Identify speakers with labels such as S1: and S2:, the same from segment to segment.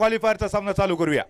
S1: क्वालिफायरचा सामना चालू करूया।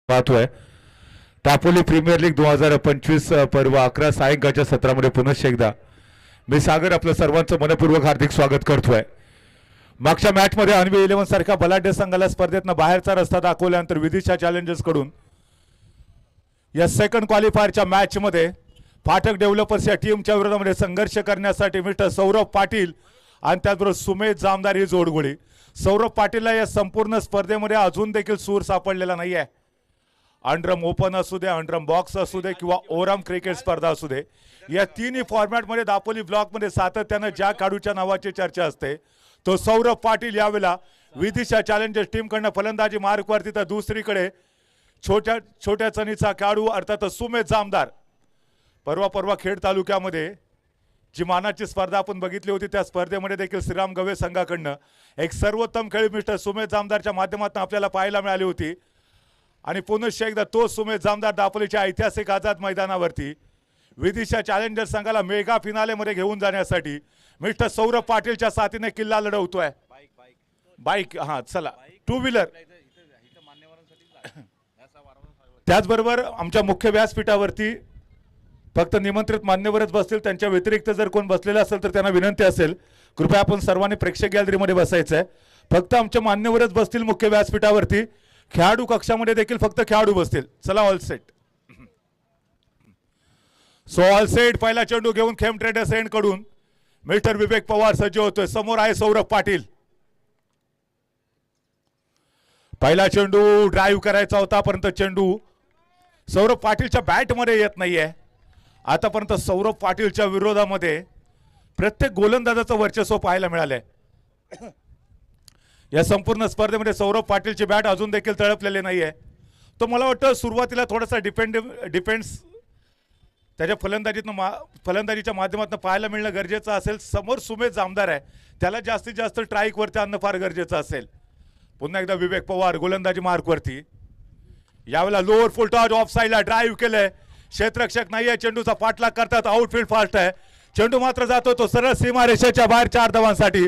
S1: पाहतोय दापोली प्रीमियर लीग 2025 पर्व 11 सायंकाळच्या सत्रामध्ये पुनश्च एकदा मी सागर आपलं सर्वांचं मनपूर्वक हार्दिक स्वागत करतोय। मागच्या मॅच मध्ये अन्वी 11 सारख्या बलाढ्य संघाला स्पर्धेतनं बाहेरचा रस्ता दाखवल्यानंतर विदिशा चॅलेंजर्स कडून या सेकंड क्वालिफायरच्या मॅच मध्ये फाटक डेव्हलपर्स या टीमच्या विरोधामध्ये संघर्ष करण्यासाठी मिस्टर सौरभ पाटील आणि त्याचबरोबर सुमेध जामदार ही जोडगोळी। सौरभ पाटीलला या संपूर्ण स्पर्धेमध्ये अजून देखील सूर सापडलेला नाहीये। अंडरम ओपन असू दे, अंडरम बॉक्स असू दे किंवा ओरम क्रिकेट स्पर्धा असू दे, या तिन्ही फॉर्मॅटमध्ये दापोली ब्लॉकमध्ये सातत्यानं ज्या खेळाडूच्या नावाची चर्चा असते तो सौरभ पाटील यावेळेला विदिशा चॅलेंजर्स टीमकडनं फलंदाजी मार्कवरती, तर दुसरीकडे छोट्या छोट्या चणीचा खेळाडू अर्थात सुमेध जामदार. परवा खेड तालुक्यामध्ये जी मानाची स्पर्धा आपण बघितली होती त्या स्पर्धेमध्ये देखील श्रीराम गवे संघाकडनं एक सर्वोत्तम खेळी मिस्टर सुमेध जामदारच्या माध्यमातून आपल्याला पाहायला मिळाली होती. आणि पुनश्च एकदा तो सुमेध जामदार दापोलीच्या ऐतिहासिक आझाद मैदानावरती विदिशा चॅलेंजर्स संघाला मेगा फिनालेमध्ये घेऊन जाण्यासाठी मिस्टर सौरभ पाटीलच्या साथीने किल्ला लढवतोय. बाईक हा चला टू व्हीलर. त्याचबरोबर आमच्या मुख्य व्यासपीठावरती फक्त निमंत्रित मान्यवरच बसतील, त्यांच्या व्यतिरिक्त जर कोण बसलेला असेल तर त्यांना विनंती असेल कृपया आपण सर्वांनी प्रेक्षक गॅलरीमध्ये बसायचं आहे. फक्त आमच्या मान्यवरच बसतील मुख्य व्यासपीठावरती. खेळाडू कक्षामध्ये देखील फक्त खेळाडू बसतील. चला all set. So all set. पहिला चेंडू घेऊन खेम ट्रेडर्स एंड कडून मिस्टर विवेक पवार सज्ज होतोय. समोर आहे सौरभ पाटील. पहिला चेंडू ड्राईव्ह करायचा होता परंतु चेंडू सौरभ पाटीलच्या बॅटमध्ये येत नाहीये. आतापर्यंत सौरभ पाटीलच्या विरोधामध्ये प्रत्येक गोलंदाजाचं वर्चस्व पाहायला मिळालंय. या संपूर्ण स्पर्धेमध्ये सौरभ पाटीलची बॅट अजून देखील तळपलेली नाहीये. तो मला वाटतं सुरुवातीला थोडासा डिफेन्स त्याच्या फलंदाजीच्या माध्यमातून पाहायला मिळणं गरजेचं असेल. समोर सुमेध जामदार आहे, त्याला जास्तीत जास्त स्ट्राईकवरती आणणं फार गरजेचं असेल. पुन्हा एकदा विवेक पवार गोलंदाजी मार्कवरती. यावेळेला लोअर फुल टॉस ऑफ साईडला ड्राईव्ह केलंय. क्षेत्ररक्षक नाहीये, चेंडूचा पाठलाग करतात. आउटफील्ड फास्ट आहे. चेंडू मात्र जातो तो सरळ सीमारेषेच्या बाहेर 4 धावांसाठी.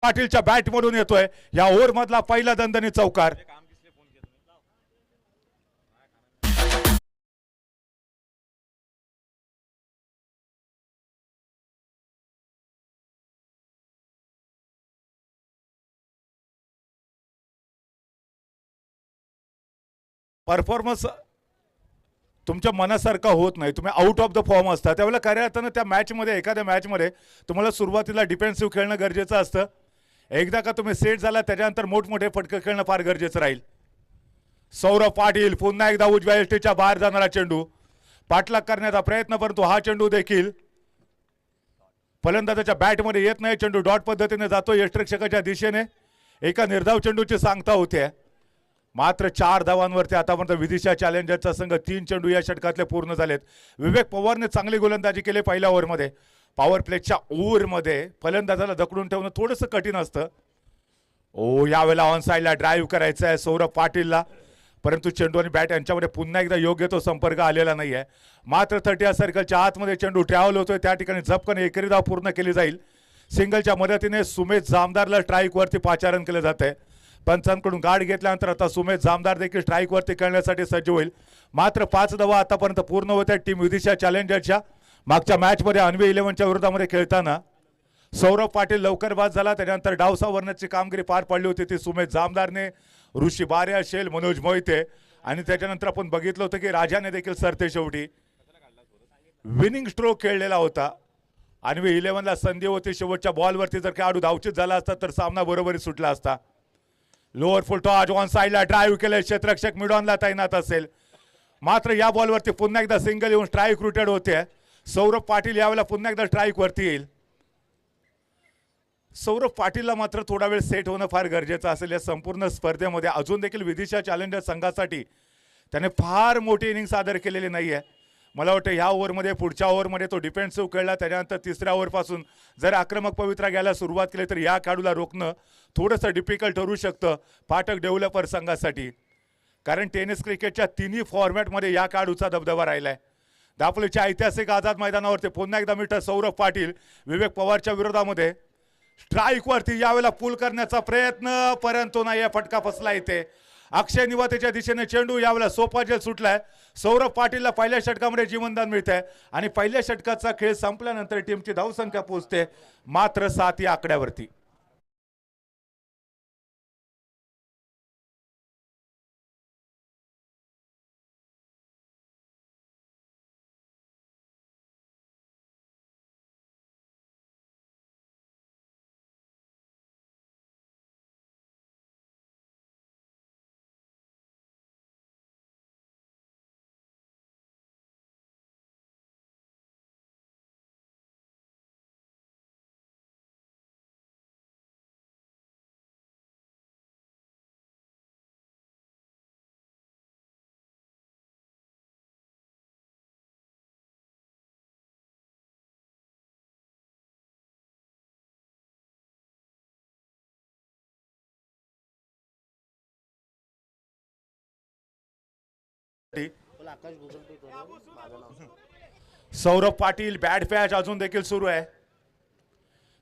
S1: पाटीलच्या बॅट मधून येतोय. या ओव्हर मधला पहिला दणदणी चौकार. परफॉर्मन्स तुमच्या मनासारखा होत नाही, तुम्ही आउट ऑफ द फॉर्म असता त्यावेळेला खऱ्या अर्थानं त्या मॅचमध्ये एखाद्या मॅचमध्ये तुम्हाला सुरुवातीला डिफेन्सिव्ह खेळणं गरजेचं असतं. एकदा का तुम्ही सेट झाला त्याच्यानंतर मोठमोठे फटके खेळणं फार गरजेचं राहील. सौरभ पाटील पुन्हा एकदा उजव्या यष्टीच्या बाहेर जाणारा चेंडू पाठलाग करण्याचा प्रयत्न, परंतु हा चेंडू देखील फलंदाजाच्या बॅटमध्ये येत नाही. चेंडू डॉट पद्धतीने जातो यष्टिरक्षकाच्या दिशेने. एका निर्धाव चेंडूची सांगता होते. मात्र 4 धावांवरती आतापर्यंत विदिशा चॅलेंजर्सचा संघ 3 चेंडू या षटकातले पूर्ण झालेत. विवेक पवारने चांगली गोलंदाजी केली पहिल्या ओव्हरमध्ये. पॉवर प्लेच्या ओव्हरमध्ये फलंदाजाला दकडून ठेवणं थोडंसं कठीण असतं. यावेळेला ऑन साईडला ड्राईव्ह करायचा आहे सौरभ पाटीलला, परंतु चेंडू आणि बॅट यांच्यामध्ये पुन्हा एकदा योग्य तो संपर्क आलेला नाही आहे. मात्र 30 सर्कलच्या आतमध्ये चेंडू ट्रॅव्हल होतोय. त्या ठिकाणी झपकन एकेरी धाव पूर्ण केली जाईल. सिंगलच्या मदतीने सुमेध जामदारला स्ट्राईकवरती पाचारण केलं जात आहे. पंचांकडून गाठ घेतल्यानंतर आता सुमेध जामदार देखील स्ट्राईकवरती खेळण्यासाठी सज्ज होईल. मात्र 5 धावा आतापर्यंत पूर्ण होत आहेत टीम विदिशा चॅलेंजर्सच्या. मागच्या मॅचमध्ये अन्वे 11च्या विरोधामध्ये खेळताना सौरभ पाटील लवकर बाद झाला. त्याच्यानंतर डाव सावरण्याची कामगिरी पार पडली होती ती सुमेध जामदारने, ऋषी बारे असेल, मनोज मोहिते आणि त्याच्यानंतर आपण बघितलं होतं की राजाने देखील सरते शेवटी विनिंग स्ट्रोक खेळलेला होता. अन्वे 11ला संधी होती. शेवटच्या बॉलवरती जर खेळाडू धावचित झाला असता तर सामना बरोबरी सुटला असता. लोअर फुल टॉस ऑन साईडला ड्राईव्ह केले. क्षेत्ररक्षक मिडॉनला तैनात असेल. मात्र या बॉलवरती पुन्हा एकदा सिंगल येऊन स्ट्राईक रुटेड होते. सौरभ पाटील यावेळेला पुन्हा एकदा स्ट्राईक वरती येईल. सौरभ पाटीलला मात्र थोडा वेळ सेट होणं फार गरजेचं असेल. या संपूर्ण स्पर्धेमध्ये अजून देखील विदिशा चॅलेंजर्स संघासाठी त्याने फार मोठी इनिंग सादर केलेली नाहीये. मला वाटतं ह्या ओव्हरमध्ये पुढच्या ओव्हरमध्ये तो डिफेन्सिव्ह खेळला. त्याच्यानंतर तिसऱ्या ओव्हरपासून जर आक्रमक पवित्रा घ्यायला सुरुवात केली तर या खेळाडूला रोखणं थोडंसं डिफिकल्ट ठरू शकतं पाठक डेव्हलपर संघासाठी. कारण टेनिस क्रिकेटच्या तिन्ही फॉर्मॅटमध्ये या खेळाडूचा दबदबा राहिला आहे. दापोलीच्या ऐतिहासिक आझाद मैदानावरती पुन्हा एकदा मिस्टर सौरभ पाटील विवेक पवारच्या विरोधामध्ये स्ट्राईकवरती यावेळेला पुल करण्याचा प्रयत्न, परंतु नाही, फटका फसला इथे. अक्षय निवातेच्या दिशेने चेंडू यावेळेला सोपा जेल सुटलाय. सौरभ पाटीलला पहिल्या षटकामध्ये जीवनदान मिळतंय आणि पहिल्या षटकाचा खेळ संपल्यानंतर टीमची धावसंख्या पोहोचते मात्र 7 या आकड्यावरती. सौरभ पाटील बॅट पॅच अजून देखील सुरू आहे.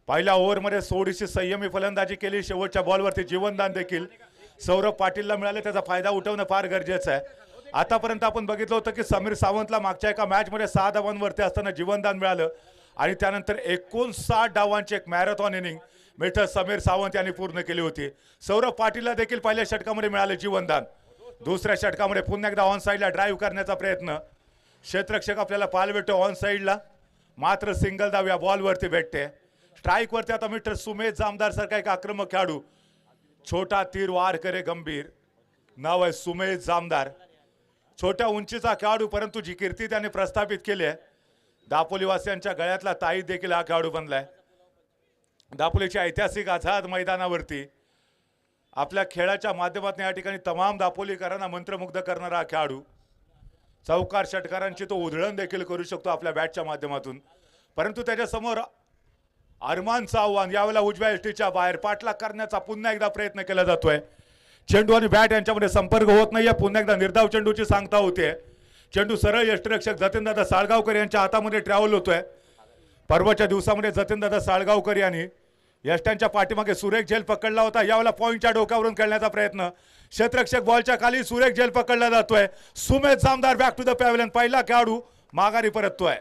S1: पहिल्या ओव्हरमध्ये थोडीशी संयमी फलंदाजी केली. शेवटच्या बॉलवरती जीवनदान देखील सौरभ पाटीलला मिळाले. त्याचा फायदा उठवणं फार गरजेचं आहे. आतापर्यंत आपण बघितलं होतं की समीर सावंतला मागच्या एका मॅचमध्ये 6 धावांवरती असताना जीवनदान मिळालं आणि त्यानंतर 59 डावांची एक marathon inning mister Sameer Sawant यांनी पूर्ण केली होती. सौरभ पाटीलला देखील पहिल्या षटकामध्ये मिळाले जीवनदान. दुसऱ्या षटकामध्ये पुन्हा एकदा ऑन साईडला ड्राईव्ह करण्याचा प्रयत्न. क्षेत्ररक्षक आपल्याला पाहायला भेटतो ऑन साईडला, मात्र सिंगल धाव या बॉलवरती भेटते. स्ट्राईक वरती आता मिस्टर सुमेध जामदार सारखा एक आक्रमक खेळाडू, छोटा तीर वार करे गंभीर, नाव आहे सुमेध जामदार. छोट्या उंचीचा खेळाडू, परंतु जी कीर्ती त्याने प्रस्थापित केली आहे, दापोलीवासियांच्या गळ्यातला ताईत देखील हा खेळाडू बनलाय. दापोलीच्या ऐतिहासिक आझाद मैदानावरती आपल्या खेळाच्या माध्यमातून या ठिकाणी तमाम दापोलीकरांना मंत्रमुग्ध करणारा हा खेळाडू, चौकार षटकारांची तो उधळण देखील करू शकतो आपल्या बॅटच्या माध्यमातून. परंतु त्याच्यासमोर अरमानचं आव्हान. यावेळेला उजव्या एसटीच्या बाहेर पाठलाग करण्याचा पुन्हा एकदा प्रयत्न केला जातोय. चेंडू आणि बॅट यांच्यामध्ये संपर्क होत नाहीये. पुन्हा एकदा निर्धाव चेंडूची सांगता होते. चेंडू सरळ यष्टिरक्षक जतीनदादा साळगावकर यांच्या हातामध्ये ट्रॅव्हल होतोय. परवाच्या दिवसामध्ये जतीनदादा साळगावकर यांनी यष्ट्यांच्या पाठीमागे सुरेख झेल पकडला होता. यावेळेला पॉईंटच्या डोक्यावरून खेळण्याचा प्रयत्न. क्षेत्ररक्षक बॉलच्या खाली सुरेख झेल पकडला जातोय. Sumedh Jamdar back to the pavilion. पहिला खेळाडू माघारी परततोय.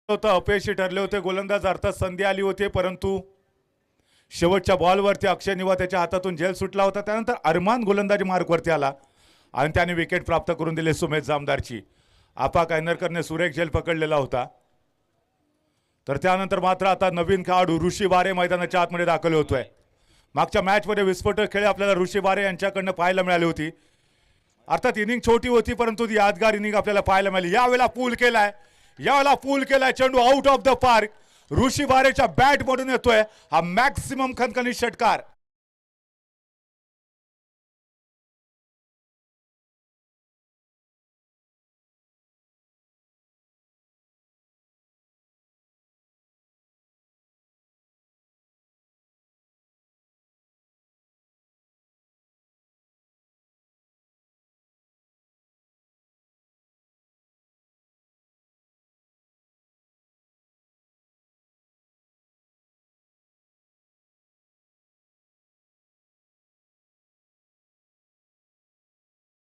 S1: अपयशी ठरले होते गोलंदाज, अर्थात संधी आली होती, परंतु शेवटच्या बॉलवरती अक्षय निवा त्याच्या हातातून झेल सुटला होता. त्यानंतर अरमान गोलंदाजी मार्कवरती आला आणि त्याने विकेट प्राप्त करून दिले सुमेध जामदारची. आपा कायनरकरने सुरेख झेल पकडलेला होता. तर त्यानंतर मात्र आता नवीन खेळाडू ऋषी वारे मैदानाच्या आतमध्ये दाखल होतोय. मागच्या मॅचमध्ये विस्फोटक खेळ आपल्याला ऋषी वारे यांच्याकडनं पाहायला मिळाली होती. अर्थात इनिंग छोटी होती, परंतु ती यादगार इनिंग आपल्याला पाहायला मिळाली. यावेळेला पूल केलाय, यावेळेला पूल केलाय. चेंडू out of the park. Rishi वारेच्या बॅट मधून येतोय हा मॅक्सिमम खणखणीत षटकार.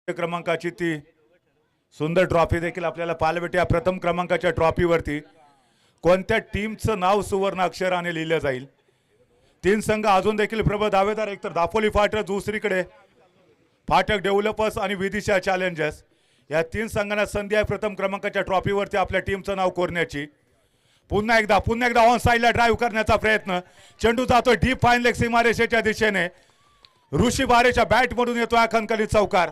S1: क्रमांकाची ती सुंदर ट्रॉफी देखील आपल्याला पाहायला भेटते. या प्रथम क्रमांकाच्या ट्रॉफीवरती कोणत्या टीमचं नाव सुवर्ण अक्षराने लिहिलं जाईल. 3 संघ अजून देखील प्रबळ दावेदार, एकतर दापोली फायटर्स, दुसरीकडे फाटक डेव्हलपर्स आणि विदिशा चॅलेंजर्स. या 3 संघांना संधी आहे प्रथम क्रमांकाच्या ट्रॉफीवरती आपल्या टीमचं नाव कोरण्याची. पुन्हा एकदा ऑन साईडला ड्राईव्ह करण्याचा प्रयत्न. चेंडू जातोय डीप फाईन लेग सीमारेषेच्या दिशेने. ऋषी वारेच्या बॅट मधून येतो हा खणखणीत चौकार.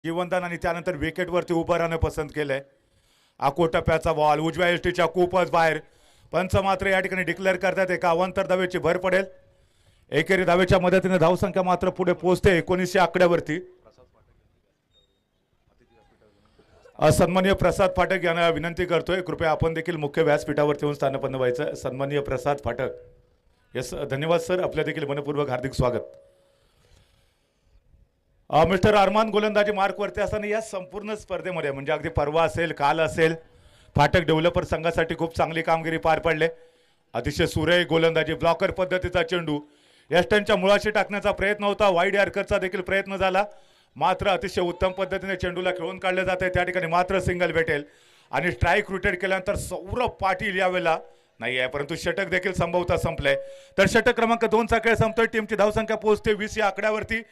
S1: जीवनदान आणि त्यानंतर विकेटवरती उभं राहणं पसंत केलंय. टप्प्याचा बॉल उजव्या यष्टीच्या खूपच बाहेर. पंच मात्र या ठिकाणी डिक्लेअर करतात एका अवांतर धावेची भर पडेल. एकेरी धावेच्या मदतीने धावसंख्या मात्र पुढे पोहोचते 1900 आकड्यावरती. सन्माननीय प्रसाद फाटक यांना विनंती करतोय कृपया आपण देखील मुख्य व्यासपीठावरती येऊन स्थानपन्न व्हायचं. सन्माननीय प्रसाद फाटक. यस धन्यवाद सर, आपल्या देखील मनपूर्वक हार्दिक स्वागत. मिस्टर अरमान गोलंदाजी मार्कवरती असताना या संपूर्ण स्पर्धेमध्ये म्हणजे अगदी परवा असेल काल असेल फाटक डेव्हलपर संघासाठी खूप चांगली कामगिरी पार पडले. अतिशय सुरेख गोलंदाजी, ब्लॉकर पद्धतीचा चेंडू यष्टांच्या मुळाशी टाकण्याचा प्रयत्न होता. वाईड यॉर्करचा देखील प्रयत्न झाला, मात्र अतिशय उत्तम पद्धतीने चेंडूला खेळून काढले जाते. त्या ठिकाणी मात्र सिंगल भेटेल आणि स्ट्राईक रोटेट केल्यानंतर सौरभ पाटील यावेळेला नाही आहे, परंतु षटक देखील संभवता संपलंय. तर षटक क्रमांक 2 चा खेळ संपतोय. टीमची धावसंख्या पोहोचते 20 या आकड्यावरती.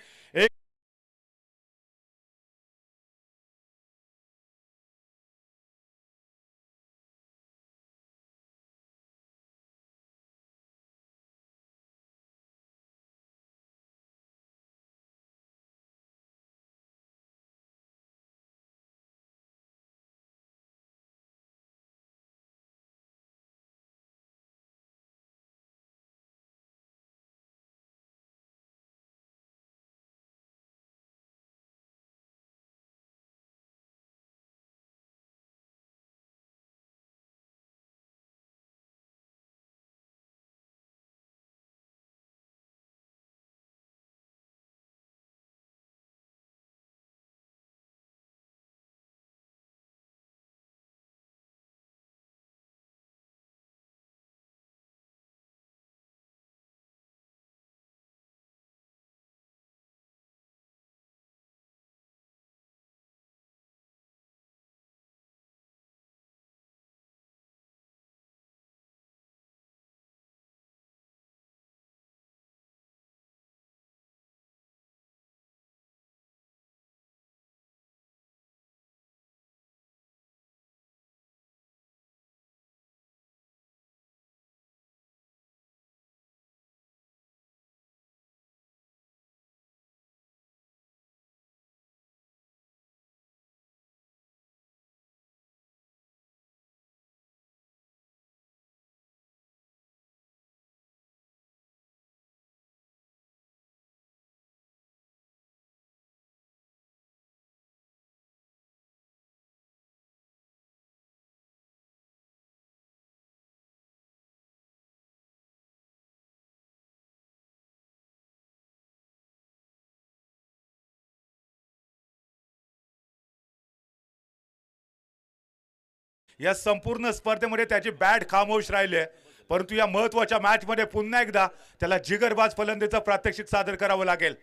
S1: या संपूर्ण स्पर्धेमध्ये त्याची बॅट खामोश राहिली आहे, परंतु या महत्वाच्या मॅच मध्ये पुन्हा एकदा त्याला जिगरबाज फलंदाजीचं प्रात्यक्षिक सादर करावं लागेल.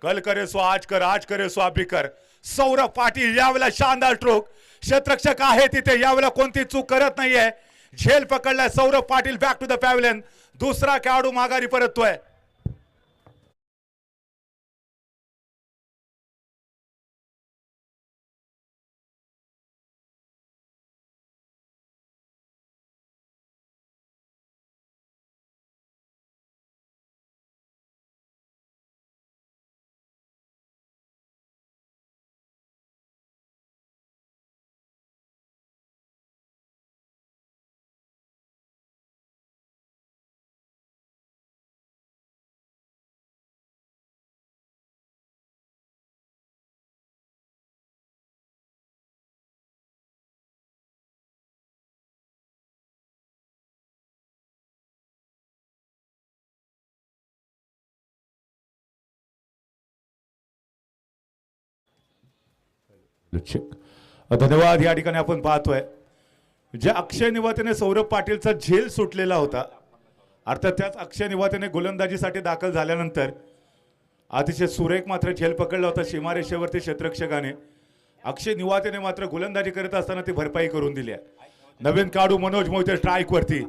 S1: कल करे सो आज कर, आज करे सो अभी कर. सौरभ पाटील यावेळेला शानदार स्ट्रोक. क्षेत्ररक्षक आहे तिथे यावेळेला कोणती चूक करत नाहीये. झेल पकडलाय Saurabh Patil. Back to the pavilion. दुसरा खेळाडू माघारी परततोय. धन्यवाद. या ठिकाणी आपण पाहतोय जे अक्षय निवातेने सौरभ पाटीलचा झेल सुटलेला होता, अर्थात त्याच अक्षय निवातेने गोलंदाजीसाठी दाखल झाल्यानंतर अतिशय सुरेख मात्र झेल पकडला होता सीमारेषेवरती क्षेत्ररक्षकाने. अक्षय निवातेने मात्र गोलंदाजी करत असताना ती भरपाई करून दिली आहे. नवीन खेळाडू मनोज मोहिते स्ट्राईक वरती.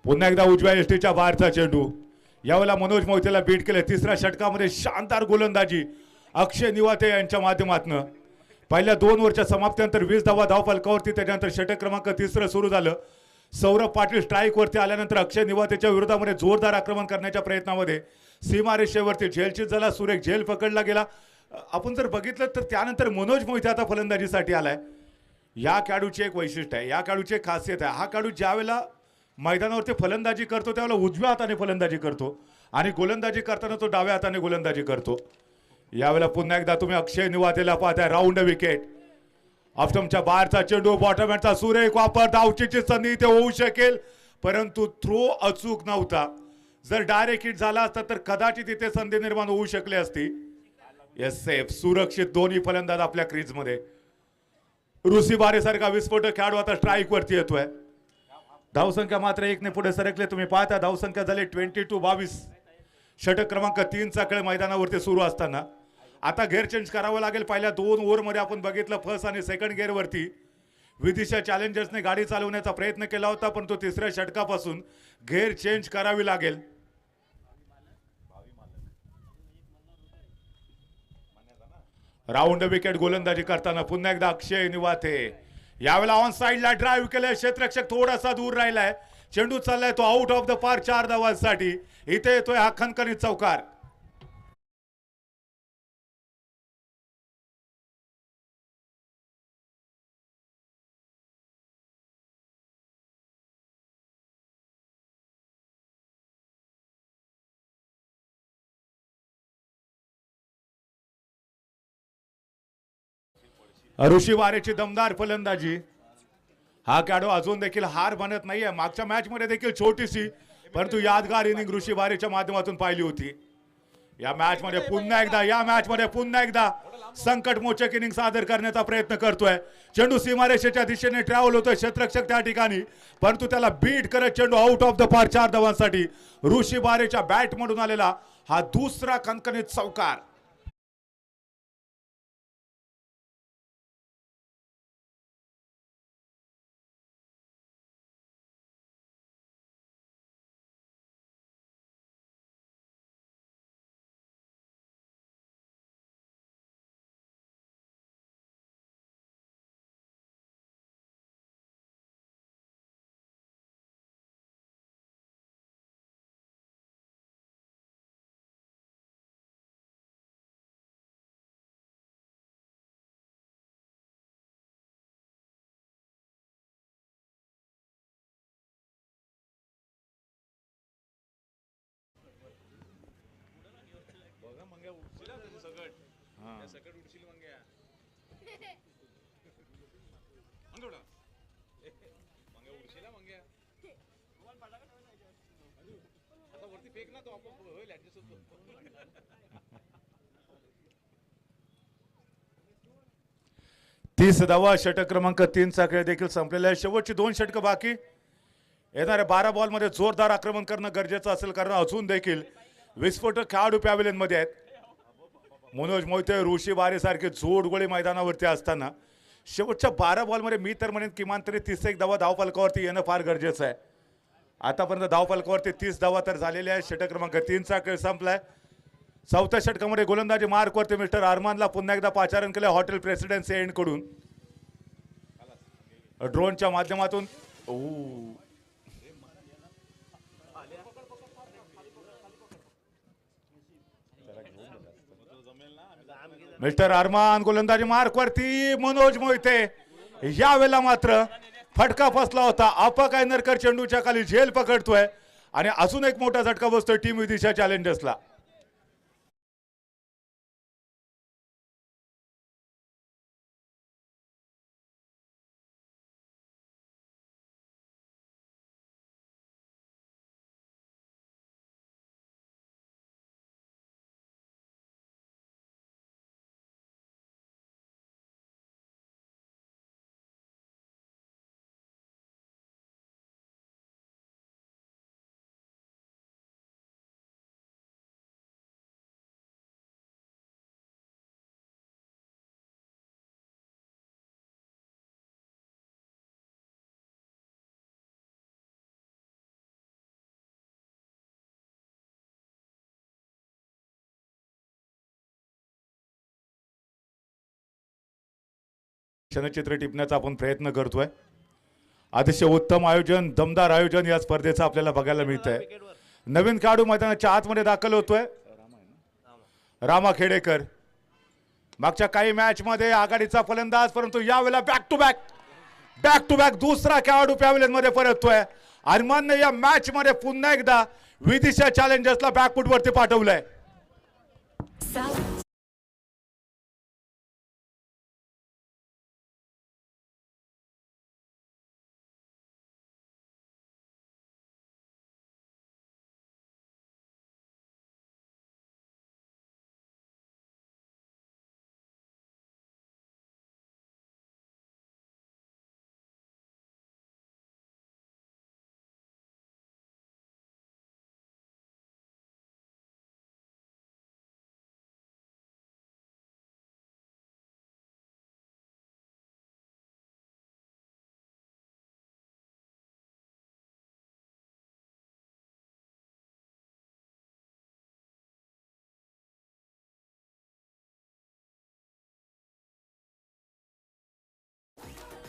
S1: पुन्हा एकदा उजव्या यष्टीच्या बाहेरचा चेंडू. यावेळेला मनोज मोहितेला बीट केले. तिसऱ्या षटकामध्ये शानदार गोलंदाजी अक्षय निवाते यांच्या माध्यमातून. पहिल्या 2 ओव्हरच्या समाप्तीनंतर 20 धावा धावफलकावरती. त्याच्यानंतर षटक क्रमांक 3 सुरू झालं. सौरभ पाटील स्ट्राईक वरती आल्यानंतर अक्षय निवातेच्या विरोधामध्ये जोरदार आक्रमण करण्याच्या प्रयत्नामध्ये सीमारेषेवरती झेलची झाला, सुरेख झेल पकडला गेला. आपण जर बघितलं तर त्यानंतर मनोज मोहिते आता फलंदाजीसाठी आलाय. या खेळाडूची एक वैशिष्ट्य आहे, या खेळाडूची एक खासियत आहे. हा खेळाडू ज्यावेळेला मैदानावरती फलंदाजी करतो त्यावेळेला उजव्या हाताने फलंदाजी करतो आणि गोलंदाजी करताना तो डाव्या हाताने गोलंदाजी करतो. यावेळेला पुन्हा एकदा तुम्ही अक्षय निवातेला पाहताय. Round wicket. ऑफस्टंपच्या बाहेरचा चेंडू, बॉटम हँडचा सुरेख वापर, धावचीची संधी ते होऊ शकेल, परंतु थ्रो अचूक नव्हता. जर डायरेक्ट हिट झाला असता तर कदाचित तिथे संधी निर्माण होऊ शकली असती. येस, सेफ, सुरक्षित दोन्ही फलंदाज आपल्या क्रीज मध्ये. ऋषी बारे सारखा विस्फोटक खेळाडू आता स्ट्राईक वरती येतोय. धावसंख्या मात्र 1 ने पुढे सरकले. तुम्ही पाहता धावसंख्या झाली 22-22. षटक क्रमांक 3 चा खेळ मैदानावरती सुरू असताना आता गेअर चेंज करावं लागेल. पहिल्या 2 ओव्हरमध्ये आपण बघितलं फर्स्ट आणि सेकंड गेअरवरती विदिशा चॅलेंजर्सने गाडी चालवण्याचा प्रयत्न केला होता, पण तो तिसऱ्या षटकापासून गेअर चेंज करावी लागेल. राऊंड विकेट गोलंदाजी करताना पुन्हा एकदा अक्षय निवाते. यावेळेला ऑन साइडला ड्राईव्ह केलंय, क्षेत्ररक्षक थोडासा दूर राहिलाय. चेंडू चाललाय तो आउट ऑफ द पार 4 धावांसाठी. इथे येतोय हा खणखणीत चौकार. ऋषी वारेची दमदार फलंदाजी. हा खेळाडू अजून देखील हार बनत नाहीये. मागच्या मॅच मध्ये देखील छोटीशी परंतु यादगार इनिंग ऋषी वारेच्या माध्यमातून पाहिली होती. या मॅच मध्ये पुन्हा एकदा संकटमोचक इनिंग सादर करण्याचा प्रयत्न करतोय. चेंडू सीमारेषेच्या दिशेने ट्रॅव्हल होतोय, क्षेत्ररक्षक त्या ठिकाणी, परंतु त्याला बीट करत चेंडू आउट ऑफ द पार 4 धावांसाठी. ऋषी वारेच्या बॅट मधून आलेला हा दुसरा खणखणीत चौकार. तीस धावा. षटक क्रमांक 3 चा खेळ देखील संपलेला आहे. शेवटची 2 षटकं बाकी. येणाऱ्या 12 बॉल मध्ये जोरदार आक्रमण करणं गरजेचं असेल, कारण अजून देखील विस्फोटक खेळाडू पॅव्हिलियन मध्ये आहेत. मनोज मोहिते, ऋषी वारे सारखे जोडगोळी मैदानावरती असताना शेवटच्या 12 बॉल मध्ये मी तर म्हणेन किमान तरी 31 धावा धावफलकावरती येणं फार गरजेचं आहे. आतापर्यंत धावफलकावरती 30 धावा तर झालेल्या आहेत. षटक क्रमांक 3 चा खेळ संपलाय. चौथ्या षटकामध्ये गोलंदाजी मार्कवरती मिस्टर अरमानला पुन्हा एकदा पाचारण केलं हॉटेल प्रेसिडेन्सी एंड कडून. ड्रोनच्या माध्यमातून मिस्टर अरमान गोलंदाजी मार्कवरती. मनोज मोहिते यावेळेला मात्र फटका फसला होता. अपकायनरकर चेंडूच्या खाली झेल पकडतोय आणि अजून एक मोठा झटका बसतोय टीम विदिशा चॅलेंजर्सला. क्षणचित्र टिपण्याचा आपण प्रयत्न करतोय. अतिशय उत्तम आयोजन, दमदार आयोजन या स्पर्धेचं आपल्याला बघायला मिळतंय. नवीन खेळाडू मैदानाच्या आतमध्ये दाखल होतोय रामा खेडेकर. मागच्या काही मॅच मध्ये आघाडीचा फलंदाज, परंतु यावेळेला बॅक टू बॅक दुसरा खेळाडू पॅव्हलियन मध्ये परततोय. अरमानने या मॅच मध्ये पुन्हा एकदा विदिशा चॅलेंजर्सला बॅकफुट वरती पाठवलंय.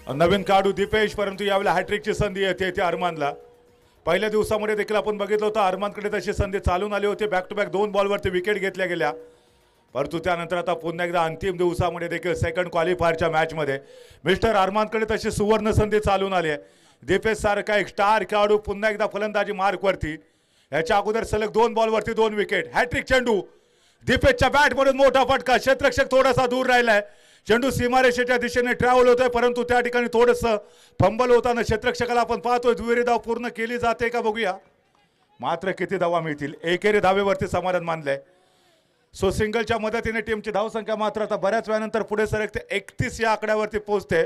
S1: नवीन खेळाडू दीपेश, परंतु यावेळेला हॅट्रिकची संधी येते ते अरमानला. पहिल्या दिवसामध्ये देखील आपण बघितलं होतं अरमानकडे तशी संधी चालून आली होती. बॅक टू बॅक 2 बॉलवरती विकेट घेतल्या गेल्या, परंतु त्यानंतर आता पुन्हा एकदा अंतिम दिवसामध्ये देखील सेकंड क्वालिफायरच्या मॅचमध्ये मिस्टर अरमानकडे तशी सुवर्ण संधी चालून आली आहे. दीपेश सारखा एक स्टार खेळाडू पुन्हा एकदा फलंदाजी मार्कवरती. याच्या अगोदर सलग 2 बॉलवरती 2 विकेट. हॅट्रिक चेंडू दीपेशच्या बॅटमधून मोठा फटका. क्षेत्ररक्षक थोडासा दूर राहिलाय. चेंडू सीमारेषेच्या दिशेने ट्रॅव्हल होतोय, परंतु त्या ठिकाणी थोडंसं फंबल होताना क्षेत्ररक्षकाला आपण पाहतोय. दुहेरी धाव पूर्ण केली जाते का बघूया. मात्र किती धावा मिळतील. एकेरी धावेवरती समाधान मानलंय. सो सिंगलच्या मदतीने टीमची धावसंख्या मात्र आता बऱ्याच वेळानंतर पुढे सरकते 31 या आकड्यावरती पोहोचते.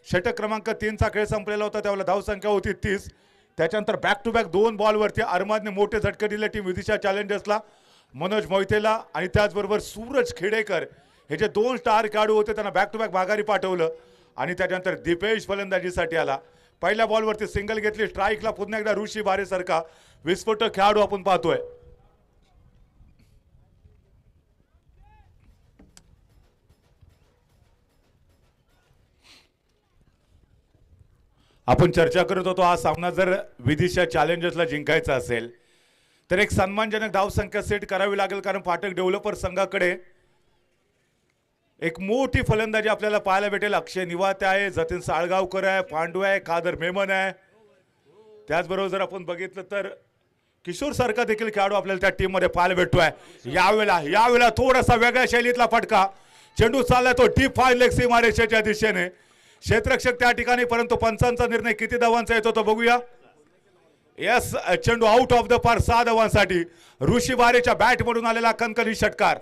S1: षटक क्रमांक 3चा खेळ संपलेला होता, त्यावेळेला धावसंख्या होती 30. त्याच्यानंतर बॅक टू बॅक 2 बॉलवरती अरमानने मोठे झटके दिले टीम विदिशा चॅलेंजर्सला. मनोज मोहितेला आणि त्याचबरोबर सूरज खेडेकर हे जे 2 स्टार खेळाडू होते त्यांना बॅक टू बॅक माघारी पाठवलं. आणि त्याच्यानंतर दीपेश फलंदाजीसाठी आला. पहिल्या बॉलवरती सिंगल घेतली. स्ट्राईकला पुन्हा एकदा ऋषी बारेसारखा विस्फोटक खेळाडू आपण पाहतोय. आपण चर्चा करत होतो हा सामना जर विदिशा चॅलेंजर्सला जिंकायचा असेल तर एक सन्मानजनक धावसंख्या सेट करावी लागेल, कारण फाटक डेव्हलपर संघाकडे एक मोठी फलंदाजी आपल्याला पाहायला भेटेल. अक्षय निवाते आहे, जतीन साळगावकर आहे, पांडू आहे, कादर मेमन आहे. त्याचबरोबर जर आपण बघितलं तर किशोर सारखा देखील खेळाडू आपल्याला त्या टीम मध्ये पाहायला भेटतोय. यावेळेला थोडासा वेगळ्या शैलीतला फटका. चेंडू चाललाय तो डीप फाईन लेग सीमारेषेच्या दिशेने. क्षेत्ररक्षक त्या ठिकाणी, परंतु पंचांचा निर्णय किती धावांचा येतो तो बघूया. यस, चेंडू आउट ऑफ द पार 6 धावांसाठी. ऋषी बारेच्या बॅट मधून आलेला कणकणी षटकार.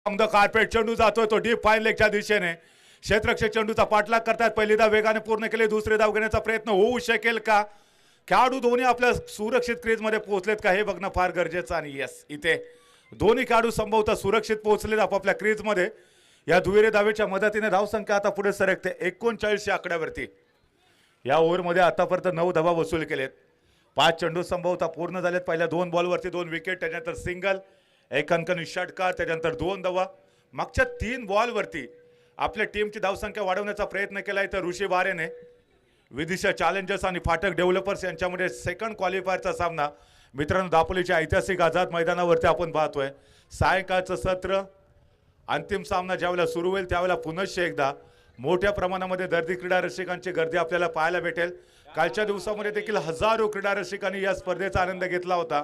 S1: द कार्पेट चेंडू जातोय तो डीप फाईन लेगच्या दिशेने. क्षेत्ररक्षक चेंडूचा पाठलाग करतात. पहिली धाव वेगाने पूर्ण केली. दुसरी धाव घेण्याचा प्रयत्न होऊ शकेल का. खेळाडू दोन्ही आपल्या सुरक्षित क्रीज मध्ये पोहोचलेत का हे बघणं फार गरजेचं. आणि यस, इथे दोन्ही खेळाडू संभवतः सुरक्षित पोहोचलेत आपापल्या क्रीज मध्ये. या दुहेरी धावेच्या मदतीने धावसंख्या आता पुढे सरकते 39 या आकड्यावरती. या ओव्हरमध्ये आतापर्यंत 9 धावा वसूल केलेत. 5 चेंडू संभवतः पूर्ण झालेत. पहिल्या 2 बॉलवरती 2 विकेट, त्याच्यानंतर सिंगल, एक अंकनी षटकार, त्याच्यानंतर 2 धावा. मागच्या 3 बॉलवरती आपल्या टीमची धावसंख्या वाढवण्याचा प्रयत्न केलाय तर ऋषी बारेने. विदिशा चॅलेंजर्स आणि फाटक डेव्हलपर्स यांच्यामध्ये सेकंड क्वालिफायरचा सामना मित्रांनो दापोलीच्या ऐतिहासिक आझाद मैदानावरती आपण पाहतोय. सायंकाळचं सत्र, अंतिम सामना ज्यावेळेला सुरू होईल त्यावेळेला पुनश्च एकदा मोठ्या प्रमाणामध्ये दर्दी क्रीडा रसिकांची गर्दी आपल्याला पाहायला भेटेल. कालच्या दिवसामध्ये देखील हजारो क्रीडा रसिकांनी या स्पर्धेचा आनंद घेतला होता.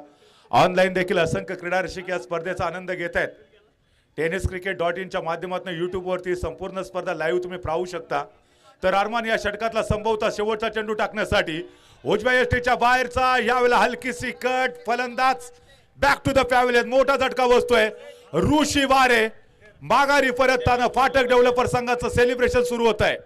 S1: ऑनलाईन देखील असंख्य क्रीडा रसिक या स्पर्धेचा आनंद घेत आहेत. tenniscricket.in माध्यमातून यूट्यूबवरती संपूर्ण स्पर्धा लाईव्ह तुम्ही पाहू शकता. तर अरमान या षटकातला संभवता शेवटचा चेंडू टाकण्यासाठी उजव्या यष्टीच्या बाहेरचा यावेळेला हलकीसी कट फलंदाज बॅक टू द पॅव्हिलियन मोठा झटका बसतोय ऋषी वारे माघारी परतताना फाटक डेव्हलपर संघाचं सेलिब्रेशन सुरू होत आहे.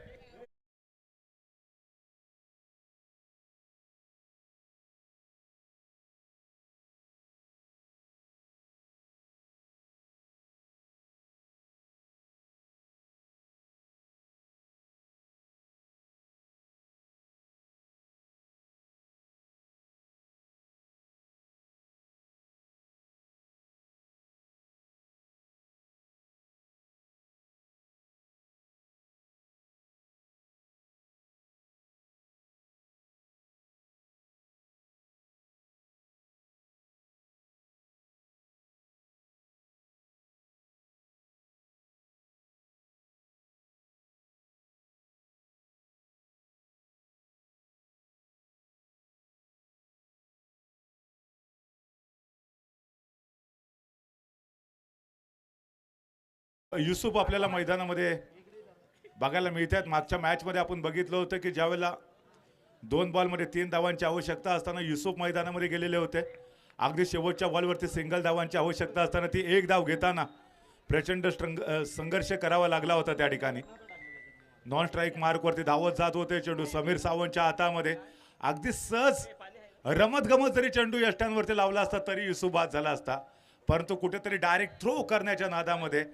S1: युसुफ आपल्याला मैदानामध्ये बघायला मिळतात. मागच्या मॅच मध्ये आपण बघितलं होतं की ज्यावेळेला 2 बॉलमध्ये 3 धावांची आवश्यकता असताना युसुफ मैदानामध्ये गेलेले होते. अगदी शेवटच्या बॉलवरती सिंगल धावांची आवश्यकता असताना ती 1 धाव घेताना प्रचंड संघर्ष करावा लागला होता. त्या ठिकाणी नॉन स्ट्राईक मार्कवरती धावत जात होते चेंडू समीर सावंतच्या हातामध्ये अगदी सहज रमत गमत जरी चेंडू यष्ट्यांवरती लावला असता तरी युसुफ बाद झाला असता. परंतु कुठेतरी डायरेक्ट थ्रो करण्याच्या नादामध्ये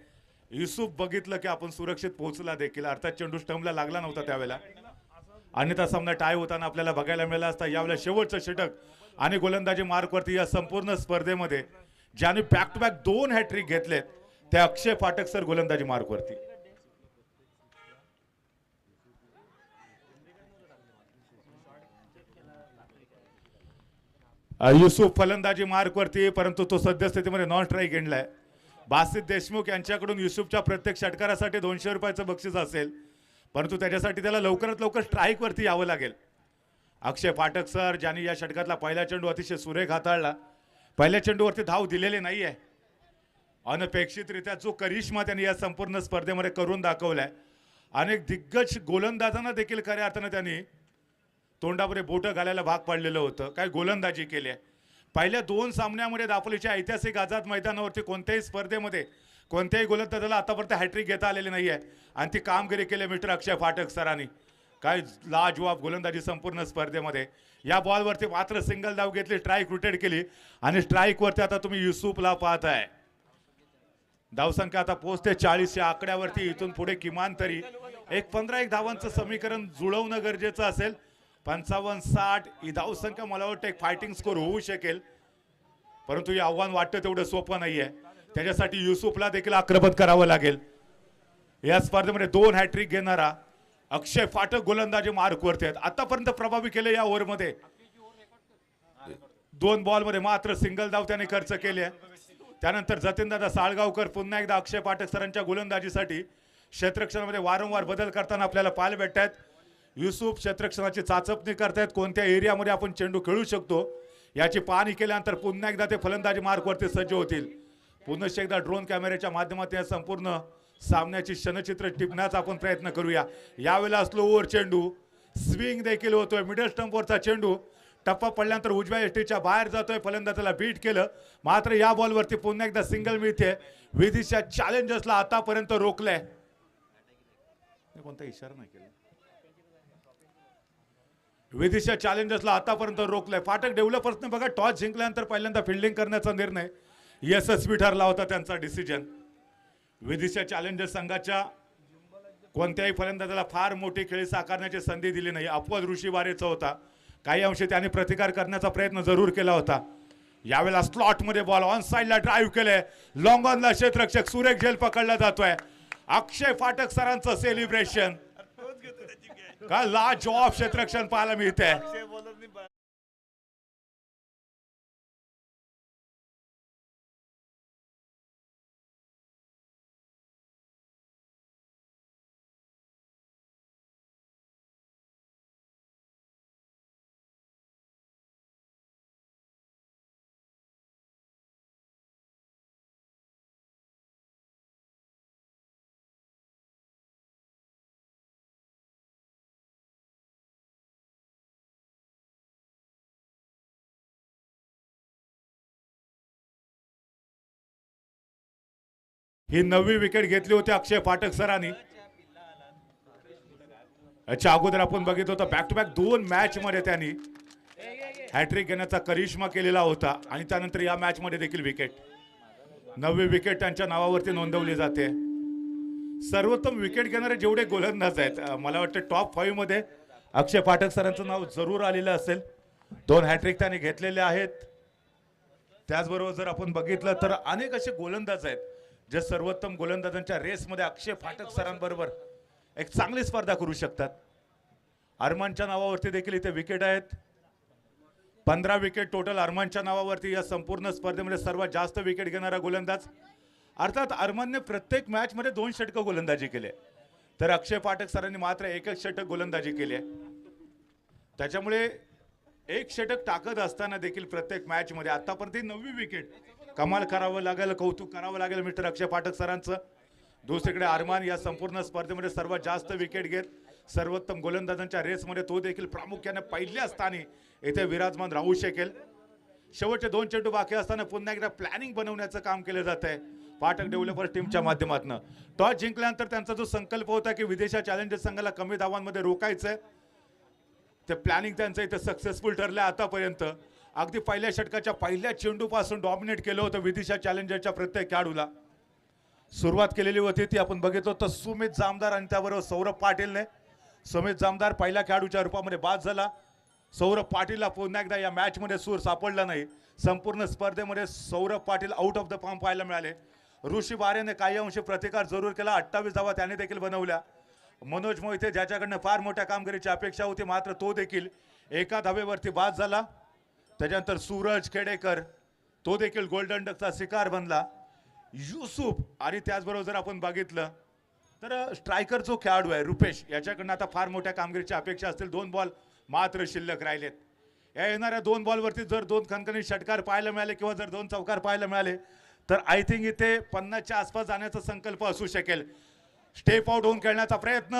S1: युसुफ बघितलं की आपण सुरक्षित पोहोचला देखील. अर्थात चेंडू स्टंपला लागला नव्हता त्यावेळेला. अन्यथा सामना टाय होताना आपल्याला बघायला मिळाला असता. यावेळेला शेवटचं षटक आणि गोलंदाजी मार्कवरती या संपूर्ण स्पर्धेमध्ये ज्याने बॅक टू बॅक 2 हॅट्रिक घेतलेत त्या अक्षय फाटक सर गोलंदाजी मार्कवरती. युसुफ फलंदाजी मार्कवरती परंतु तो सद्यस्थितीमध्ये नॉन स्ट्राईक गेंडलाय. बासित देशमुख यांच्याकडून युसुफच्या प्रत्येक षटकारासाठी 200 रुपयाचं बक्षीस असेल परंतु त्याच्यासाठी त्याला लवकरात लवकर स्ट्राईक वरती यावं लागेल. अक्षय फाटक सर ज्यांनी या षटकातला पहिला चेंडू अतिशय सुरेख हाताळला. पहिल्या चेंडूवरती धाव दिलेली नाहीये. अनपेक्षितरित्या जो करिश्मा त्यांनी या संपूर्ण स्पर्धेमध्ये करून दाखवलाय. अनेक दिग्गज गोलंदाजांना देखील खऱ्या अर्थानं त्यांनी तोंडामध्ये बोटं घालायला भाग पाडलेलं होतं. काय गोलंदाजी केली आहे. पहिल्या 2 सामन्यामध्ये दापोलीच्या ऐतिहासिक आझाद मैदानावरती कोणत्याही स्पर्धेमध्ये कोणत्याही गोलंदाजाला आतापर्यंत हॅट्रिक घेता आलेली नाही आहे आणि ती कामगिरी केली मिस्टर अक्षय फाटक सरांनी. काय लाजवाब गोलंदाजी संपूर्ण स्पर्धेमध्ये. या बॉलवरती मात्र सिंगल धाव घेतली स्ट्राईक रोटेट केली आणि स्ट्राईकवरती आता तुम्ही युसुफला पाहताय. धावसंख्या आता पोहोचते 40 या आकड्यावरती. इथून पुढे किमान तरी एक 15 धावांचं समीकरण जुळवणं गरजेचं असेल. 55-60 ही धावसंख्या मला वाटतं एक फायटिंग स्कोर होऊ शकेल परंतु हे आव्हान वाटतं तेवढं सोपं नाहीये. त्याच्यासाठी युसुफला देखील आक्रमक करावं लागेल. या स्पर्धेमध्ये 2 हॅट्रिक घेणारा अक्षय फाटक गोलंदाजी मार्कवरती आहेत. आतापर्यंत प्रभावी केले या ओव्हरमध्ये. 2 बॉलमध्ये मात्र सिंगल धाव त्याने खर्च केले. त्यानंतर जतीनदादा साळगावकर पुन्हा एकदा अक्षय फाटक सरांच्या गोलंदाजीसाठी क्षेत्ररक्षणामध्ये वारंवार बदल करताना आपल्याला पाहायला भेटतात. युसुफ क्षेत्ररक्षणाची चाचपणी करतायत. कोणत्या एरियामध्ये आपण चेंडू खेळू शकतो याची पाहणी केल्यानंतर पुन्हा एकदा ते फलंदाजी मार्कवरती सज्ज होतील. पुन्हा एकदा ड्रोन कॅमेऱ्याच्या माध्यमातून या संपूर्ण सामन्याची क्षणचित्र टिपण्याचा आपण प्रयत्न करूया. यावेळेला स्लो ओव्हर चेंडू स्विंग देखील होतोय. मिडल स्टंपवरचा चेंडू टप्पा पडल्यानंतर उजव्या यष्टीच्या बाहेर जातोय. फलंदाजाला बीट केलं मात्र या बॉलवरती पुन्हा एकदा सिंगल मिळते. विदिशा चॅलेंजर्सला आतापर्यंत रोखलंय. कोणता इशारा नाही केला. विदिशा चॅलेंजर्सला आतापर्यंत रोखलंय. फाटक डेव्हलपर्सने बघा टॉस जिंकल्यानंतर पहिल्यांदा फिल्डिंग करण्याचा निर्णय यशस्वी ठरला होता त्यांचा डिसिजन. विदिशा चॅलेंजर्स संघाच्या कोणत्याही फलंदाजाला फार मोठी खेळी साकारण्याची संधी दिली नाही. अपवाद ऋषी वारेचा होता. काही अंशी त्यांनी प्रतिकार करण्याचा प्रयत्न जरूर केला होता. यावेळेला स्लॉट मध्ये बॉल ऑन साइडला ड्राईव्ह केले. लॉंग ऑनला क्षेत्ररक्षक सुरेख झेल पकडला जातोय. अक्षय फाटक सरांचं सेलिब्रेशन का लाजवाब क्षेत्ररक्षण पाहायला मिळते. ही 9वी विकेट घेतली होती अक्षय पाठक सरांनी. याच्या अगोदर आपण बघितलं होतं बॅक टू बॅक 2 मॅच मध्ये त्यांनी हॅट्रिक घेण्याचा करिश्मा केलेला होता आणि त्यानंतर या मॅच मध्ये देखील विकेट. 9वी विकेट त्यांच्या नावावरती नोंदवली जाते. सर्वोत्तम विकेट घेणारे जेवढे गोलंदाज आहेत मला वाटतं टॉप 5 मध्ये अक्षय पाठक सरांचं नाव जरूर आलेलं असेल. 2 हॅट्रिक त्यांनी घेतलेले आहेत. त्याचबरोबर जर आपण बघितलं तर अनेक असे गोलंदाज आहेत जे सर्वोत्तम गोलंदाजांच्या रेसमध्ये अक्षय पाठक सरांबरोबर एक चांगली स्पर्धा करू शकतात. अरमानच्या नावावरती देखील इथे विकेट आहेत. 15 विकेट टोटल अरमानच्या नावावरती. या संपूर्ण स्पर्धेमध्ये सर्वात जास्त विकेट घेणारा गोलंदाज. अर्थात अरमानने प्रत्येक मॅच मध्ये 2 षटक गोलंदाजी केले तर अक्षय पाठक सरांनी मात्र 1 षटक गोलंदाजी केली आहे. त्याच्यामुळे 1 षटक टाकत असताना देखील प्रत्येक मॅच मध्ये आतापर्यंत 9वी विकेट. कमाल करावं लागेल, कौतुक करावं लागेल मिस्टर अक्षय पाठक सरांचं. दुसरीकडे अरमान या संपूर्ण स्पर्धेमध्ये सर्वात जास्त विकेट घेत सर्वोत्तम गोलंदाजांच्या रेसमध्ये तो देखील प्रामुख्याने पहिल्या स्थानी इथे विराजमान राहू शकेल. शेवटचे 2 चेंडू बाकी असताना पुन्हा एकदा प्लॅनिंग बनवण्याचं काम केलं जात आहे पाठक डेव्हलपर टीमच्या माध्यमातून. टॉस जिंकल्यानंतर त्यांचा जो संकल्प होता की विदेशा चॅलेंजर्स संघाला कमी धावांमध्ये रोखायचंय ते प्लॅनिंग त्यांचं इथं सक्सेसफुल ठरलं. आतापर्यंत अगदी पहिल्या षटकाच्या पहिल्या चेंडूपासून डॉमिनेट केलं होतं विदिशा चॅलेंजरच्या प्रत्येक खेळाडूला. सुरुवात केलेली होती ती आपण बघितलं होतं सुमित जामदार आणि त्याबरोबर सौरभ पाटीलने. सुमित जामदार पहिल्या खेळाडूच्या रूपामध्ये बाद झाला. सौरभ पाटीलला पुन्हा एकदा या मॅच मध्ये सूर सापडला नाही. संपूर्ण स्पर्धेमध्ये Saurabh Patil out of the form पाहायला मिळाले. ऋषी बारेने काही अंशी प्रतिकार जरूर केला. 28 धावा त्याने देखील बनवल्या. मनोज मोहिते ज्याच्याकडनं फार मोठ्या कामगिरीची अपेक्षा होती मात्र तो देखील 1 धावेवरती बाद झाला. त्याच्यानंतर सूरज खेडेकर तो देखील गोल्डन डकचा शिकार बनला. युसुफ आणि त्याचबरोबर जर आपण बघितलं तर स्ट्रायकर जो खेळाडू आहे रुपेश याच्याकडनं आता फार मोठ्या कामगिरीची अपेक्षा असतील. 2 बॉल मात्र शिल्लक राहिलेत. या येणाऱ्या 2 बॉलवरती जर 2 खणखणीत षटकार पाहायला मिळाले किंवा जर 2 चौकार पाहायला मिळाले तर आय थिंक इथे 50च्या आसपास जाण्याचा संकल्प असू शकेल. स्टेप आउट होऊन खेळण्याचा प्रयत्न.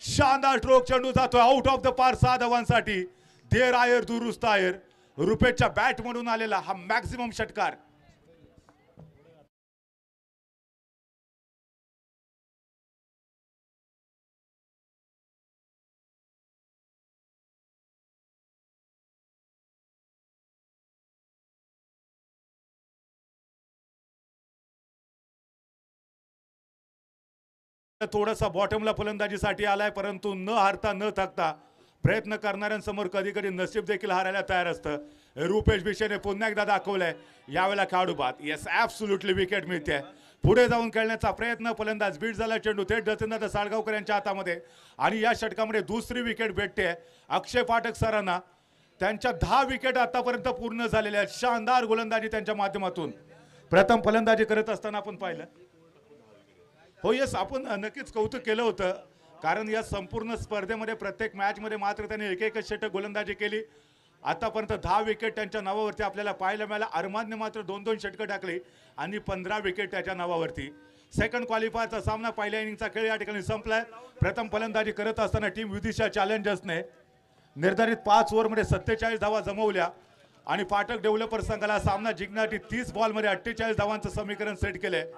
S1: शानदार स्ट्रोक चेंडू जातोय आउट ऑफ द पार 6 धावांसाठी. देर आयर दुरुस्त आयर. रुपेशच्या बॅट म्हणून आलेला हा मॅक्सिमम षटकार. थोडासा बॉटमला फलंदाजीसाठी आलाय परंतु न हारता न थकता प्रयत्न करणाऱ्यांसमोर कधी कधी नसीब देखील हारायला तयार असतं. रुपेश बिशेने पुन्हा एकदा दाखवलंय यावेळेला खेळाडू बाद. येस ॲब्सोल्युटली विकेट मिळते. पुढे जाऊन खेळण्याचा प्रयत्न. फलंदाज बीट झाला चेंडू थेट जतींद्र साळगावकर यांच्या हातामध्ये आणि या षटकामध्ये दुसरी विकेट भेटते अक्षय पाठक सरांना. त्यांच्या 10 विकेट आतापर्यंत पूर्ण झालेल्या आहेत. शानदार गोलंदाजी त्यांच्या माध्यमातून. प्रथम फलंदाजी करत असताना आपण पाहिलं हो येस आपण नक्कीच कौतुक केलं होतं कारण या संपूर्ण स्पर्धेमध्ये प्रत्येक मॅच मध्ये मात्र त्यांनी 1 षटक गोलंदाजी केली. आतापर्यंत 10 विकेट त्यांच्या नावावरती आपल्याला पाहायला मिळाला. अरमानने मात्र 2-2 षटकं टाकली आणि 15 विकेट त्याच्या नावावरती. सेकंड क्वालिफायरचा सामना पहिल्या इनिंगचा खेळ या ठिकाणी संपलाय. प्रथम फलंदाजी करत असताना टीम विदिशा चॅलेंजर्सने निर्धारित 5 ओव्हरमध्ये 47 धावा जमवल्या आणि पाठक डेव्हलपर संघाला सामना जिंकण्यासाठी 30 बॉलमध्ये 48 धावांचं समीकरण सेट केलंय.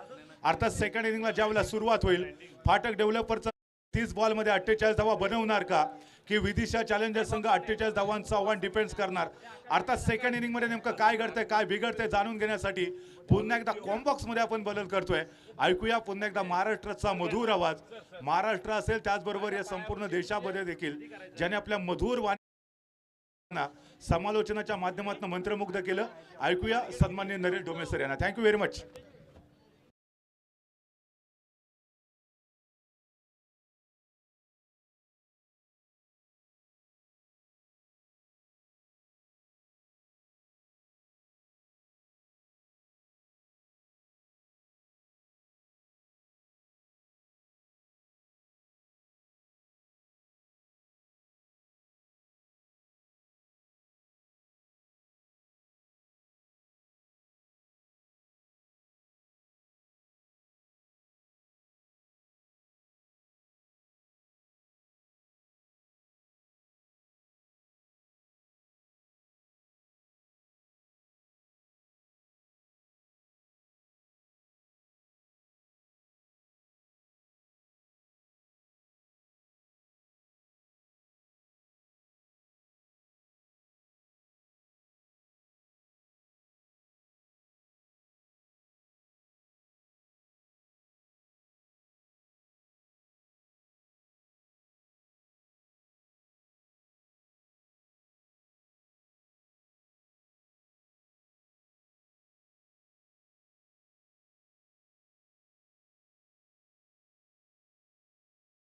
S1: अर्थात सेकंड इनिंगला ज्यावेळेला सुरुवात होईल फाटक डेव्हलपरचा 30 बॉलमध्ये 48 धावा बनवणार का की विदिशा चॅलेंजर संघ 48 धावांचं आव्हान डिपेंड्स करणार. अर्थात सेकंड इनिंग मध्ये नेमकं काय घडतंय काय बिघडतंय जाणून घेण्यासाठी पुन्हा एकदा कॉम्बॉक्स मध्ये आपण बदल करतोय. ऐकूया पुन्हा एकदा महाराष्ट्राचा मधुर आवाज. महाराष्ट्र असेल त्याचबरोबर या संपूर्ण देशामध्ये देखील ज्याने आपल्या मधुर वाणी समालोचनाच्या माध्यमातून मंत्रमुग्ध केलं. ऐकूया सन्माननीय नरेश डोमे सर यांना. Thank you very much.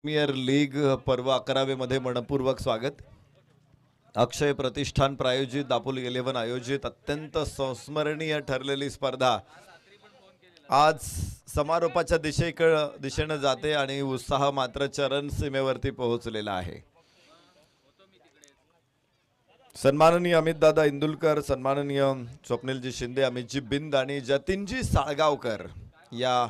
S2: Premier league पर्व 11वे मध्ये मनपूर्वक स्वागत. अक्षय प्रतिष्ठान प्रायोजित दापोली 11 आयोजित अत्यंत संस्मरणीय ठरलेली स्पर्धा आज समारोपाच्या दिशेने जाते आणि उत्साह मात्र चरण सीमेवरती पोहोचलेला आहे. सन्माननीय अमितदादा इंदुलकर, सन्माननीय स्वप्नीलजी शिंदे, अमितजी बिंद आणि जतीनजी साळगावकर या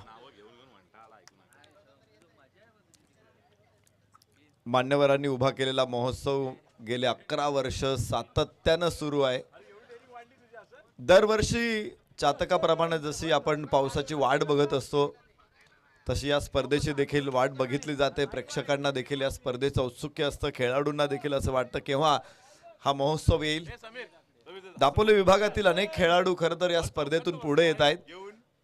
S2: मान्यवरांनी उभा केलेला महोत्सव गेले 11 वर्ष सातत्यानं सुरू आहे. दरवर्षी चातकाप्रमाणे जशी आपण पावसाची वाट बघत असतो तशी या स्पर्धेची देखील वाट बघितली जाते. प्रेक्षकांना देखील या स्पर्धेचं औत्सुक्य असतं, खेळाडूंना देखील असं वाटतं केव्हा हा महोत्सव येईल. दापोली विभागातील अनेक खेळाडू खरं तर या स्पर्धेतून पुढे येत आहेत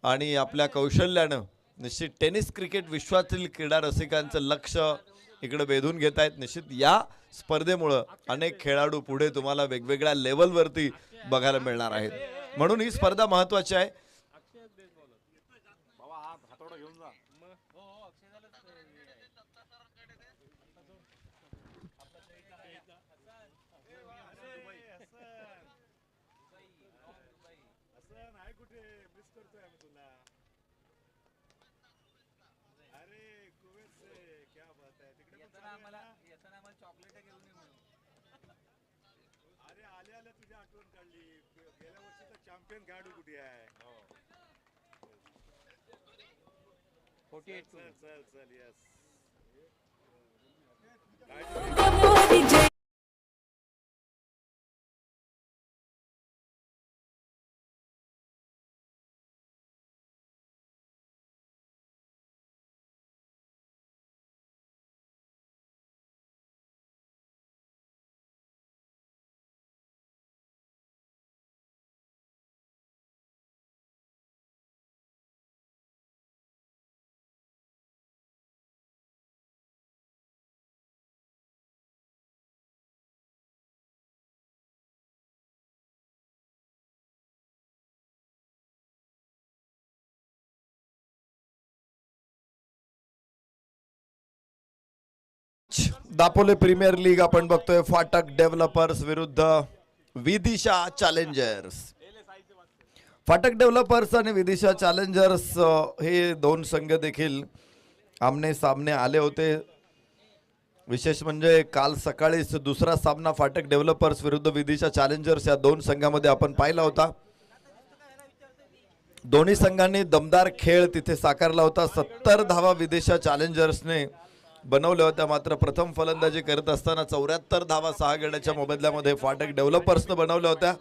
S2: आणि आपल्या कौशल्यानं निश्चित टेनिस क्रिकेट विश्वातील क्रीडा रसिकांचं लक्ष इकडे वेधून घेत आहेत. निश्चित या स्पर्धेमुळे अनेक खेळाडू पुढे तुम्हाला वेगवेगळ्या लेवलवरती बघायला मिळणार आहेत. म्हणून ही स्पर्धा महत्त्वाची आहे.
S3: चॅम्पियन खेळाडू कुठे आहे? 48 चल यस. दापोली प्रीमियर लीग आपण बघतोय. फाटक डेव्हलपर्स विरुद्ध विदिशा चॅलेंजर्स. फाटक डेव्हलपर्स आणि विदिशा चॅलेंजर्स हे दोन संघ देखील आमने सामने आले होते. विशेष म्हणजे काल सकाळीच दुसरा सामना फाटक डेव्हलपर्स विरुद्ध विदिशा चॅलेंजर्स या दोन संघामध्ये आपण पाहिला होता. दोन्ही संघांनी दमदार खेळ तिथे साकारला होता. 70 धावा विदिशा चॅलेंजर्सने बनवल्या होत्या. मात्र प्रथम फलंदाजी करत असताना 74 धावा 6 गड्याच्या मोबदल्यामध्ये फाटक डेव्हलपर्सने बनवल्या होत्या.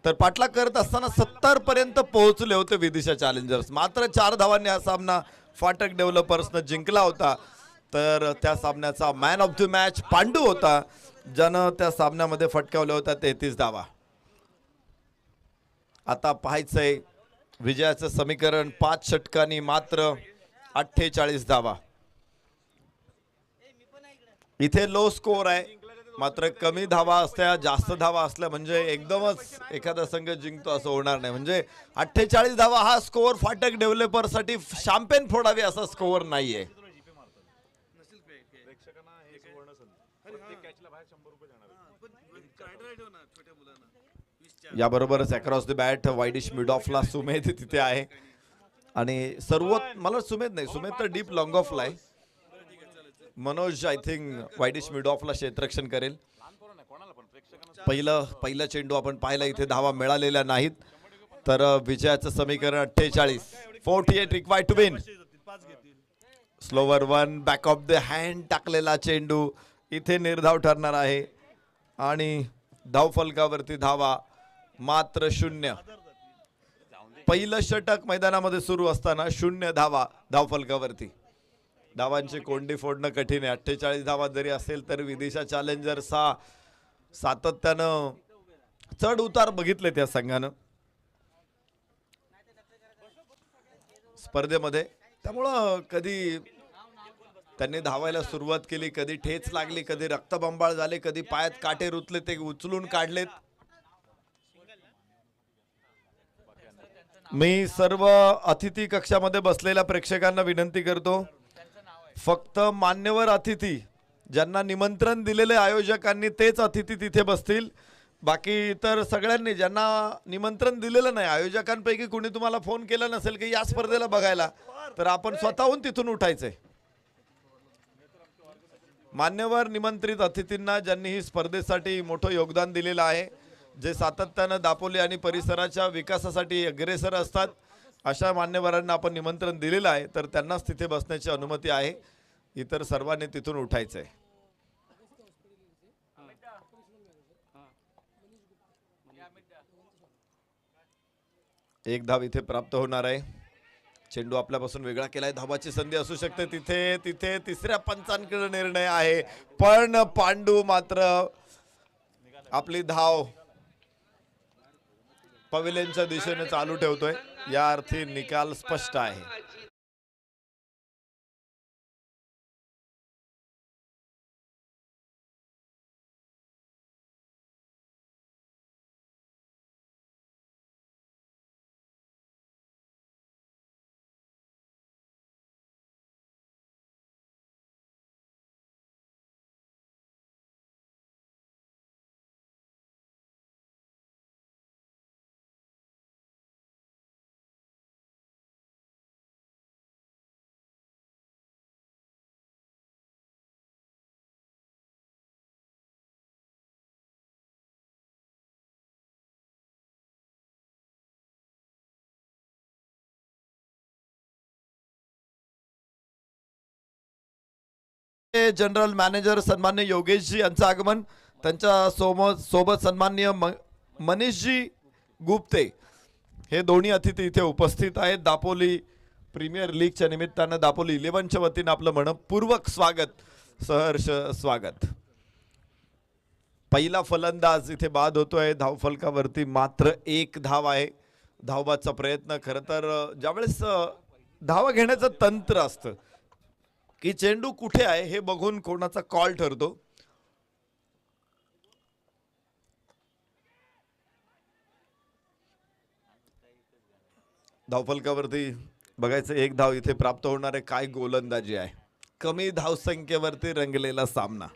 S3: तर पाठलाग करत असताना 70 पर्यंत पोहोचले होते विदिशा चॅलेंजर्स. मात्र 4 धावांनी हा सामना फाटक डेव्हलपर्सने जिंकला होता. तर त्या सामन्याचा man of the match Pandu होता, ज्यानं त्या सामन्यामध्ये फटकावल्या होत्या 33 धावा. आता पाहायचंय विजयाचं समीकरण. 5 षटकांनी मात्र 48 धावा. इथे लो स्कोर आहे, मात्र कमी धावा असल्या जास्त धावा असल्या म्हणजे एकदमच एखादा संघ जिंकतो असं होणार नाही. म्हणजे 48 धावा हा स्कोअर फाटक डेव्हलपरसाठी शॅम्पेन फोडावी असा स्कोअर नाहीये. याबरोबरच across the bat wideish mid ऑफला सुमेध तिथे आहे आणि सर्व मला सुमेध नाही, सुमेध तर डीप लॉंग ऑफला आहे. Manoj I think wideish mid ऑफला क्षेत्ररक्षण करेल. पहिला चेंडू आपण पाहिला, इथे धावा मिळालेल्या नाहीत. तर विजयाचं समीकरण 48 required to win. Slower one back of the hand टाकलेला चेंडू इथे निर्धाव ठरणार आहे आणि धावफलकावरती धावा मात्र 0. पहिलं षटक मैदानामध्ये सुरू असताना 0 धावा धावफलकावरती. धावांची कोंडी फोडणं कठीण आहे. 48 धावा जरी असेल तर विदिशा चॅलेंजर्स हा सातत्यानं चढ उतार बघितले त्या संघानं स्पर्धेमध्ये. त्यामुळं कधी त्यांनी धावायला सुरुवात केली, कधी ठेच लागली, कधी रक्तबंबाळ झाले, कधी पायात काटे रुतले, ते उचलून काढलेत. मी सर्व अतिथी कक्षामध्ये बसलेल्या प्रेक्षकांना विनंती करतो,
S2: फक्त मान्यवर अतिथी ज्यांना निमंत्रण दिलेले आयोजकांनी तेच अतिथी तिथे बसतील. बाकी इतर सगळ्यांनी ज्यांना निमंत्रण दिलेलं नाही, आयोजकांपैकी कुणी तुम्हाला फोन केला नसेल की या स्पर्धेला बघायला, तर आपण स्वतःहून तिथून उठायचंय. मान्यवर निमंत्रित अतिथींना ज्यांनी ही स्पर्धेसाठी मोठं योगदान दिलेलं आहे, जे सातत्यानं दापोली आणि परिसराच्या विकासासाठी अग्रेसर असतात, अशा मान्यवरांना आपण निमंत्रण दिलेलं आहे, तर त्यांनाच तिथे बसण्याची अनुमती आहे. इतर सर्वांनी तिथून उठायचंय. एक धाव इथे प्राप्त होणार आहे. चेंडू आपल्यापासून वेगळा केलाय. धावाची संधी असू शकते तिथे. तिथे तिसऱ्या पंचांकडे निर्णय आहे, पण पांडू मात्र आपली धाव पवेलियनच्या दिशेने चालू ठेवतोय. या अर्थी निकाल स्पष्ट आहे. जनरल मॅनेजर सन्मान्य योगेशजी यांचं आगमन, त्यांच्या सोबत सन्मान्य मनीषजी गुप्ते हे दोन्ही अतिथी इथे उपस्थित आहेत. दापोली प्रीमियर लीगच्या निमित्तानं दापोली 11च्या वतीनं आपलं मनपूर्वक स्वागत, सहर्ष स्वागत. पहिला फलंदाज इथे बाद होतोय. धावफलकावरती मात्र एक धाव आहे. धावबादचा प्रयत्न, खरं तर ज्यावेळेस धावा घेण्याचं तंत्र असतं की चेंडू कुठे आहे हे बघून कोणाचा कॉल ठरतो. धावफलकावरती बघायचं, एक धाव इथे प्राप्त होणार आहे. काय गोलंदाजी आहे. कमी धावसंख्येवरती रंगलेला सामना.